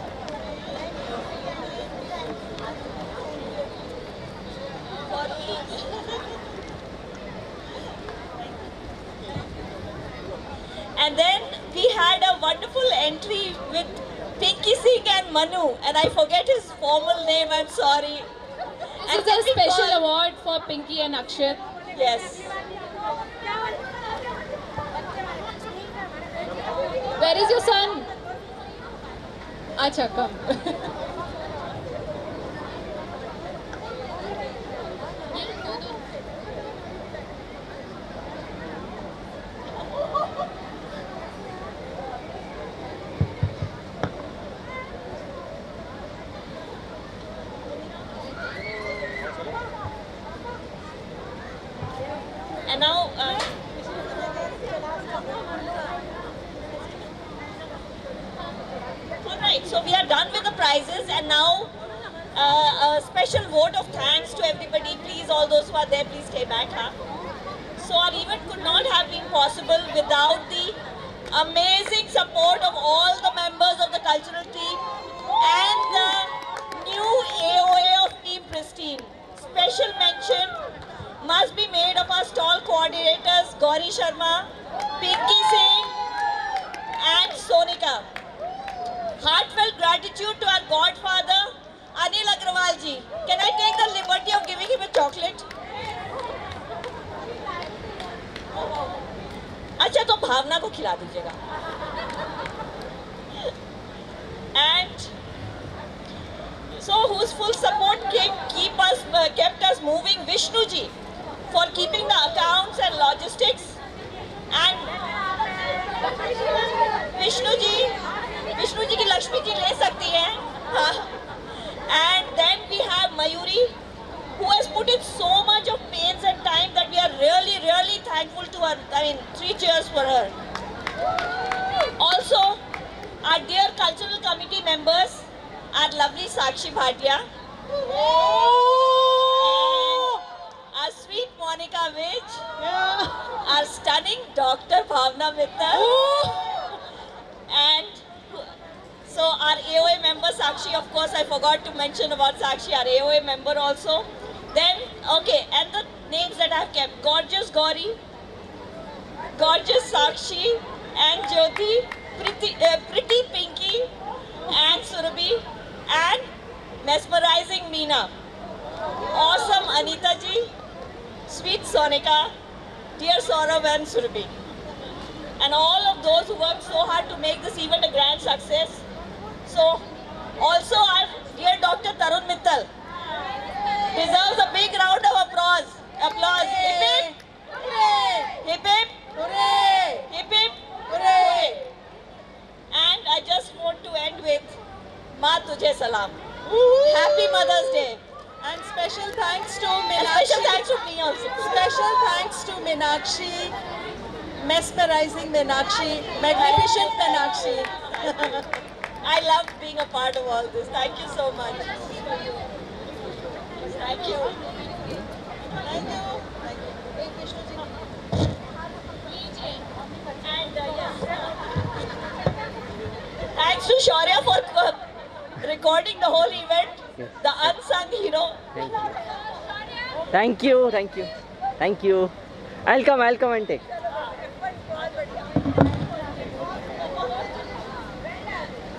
And then we had a wonderful entry with Pinky Singh and Manu, and I forget his formal name, I'm sorry. This is a special award for Pinky and Akshat. Yes. Where is your son? Acha, come. And now, alright, so we are done with the prizes, and now a special vote of thanks to everybody. Please, all those who are there, please stay back. Huh? So our event could not have been possible without the amazing support of all the members of the cultural team and the new AOA of Team Pristine. Special mention must be made of our stall coordinators Gauri Sharma, Pinky Singh and Sonika. Heartfelt gratitude to our godfather Anil Agrawal ji. Can I take the liberty of giving him a chocolate? अच्छा तो भावना को खिला दीजिएगा. And so whose full support kept us moving, Vishnu ji, for keeping the accounts and logistics, and Vishnu ji की लक्ष्मी जी ले सकती हैं. And then we have Mayuri, who has put in so much of pains and time that we are really, really thankful to her. I mean, 3 cheers for her. Also, our dear cultural committee members, our lovely Sakshi Bhatia, our sweet Monica Vij, our stunning Dr. Bhavna Mittal, and so our AOA member Sakshi, of course I forgot to mention about Sakshi, our AOA member also. Then, okay, and the names that I have kept: Gorgeous Gauri, Gorgeous Sakshi, and Jyoti, Pretty Pinky, and Surabhi, and Mesmerizing Meena, Awesome Anita ji, Sweet Sonika, Dear Saurav and Surabhi, and all of those who worked so hard to make this event a grand success. So, also our dear Dr. Tarun Mittal deserves a big round of applause. Hip hip! Hip hip! Hip hip! Hooray! And I just want to end with Ma Tujhe Salam. Happy Mother's Day. And special thanks to Meenakshi. And special thanks to me also. Special thanks to Meenakshi, mesmerizing Meenakshi, magnificent Meenakshi. I love being a part of all this. Thank you so much. Thank you. Thank you. And yes. recording the whole event. Yes. The unsung hero. Thank you. Thank you. Thank you. I'll come and take.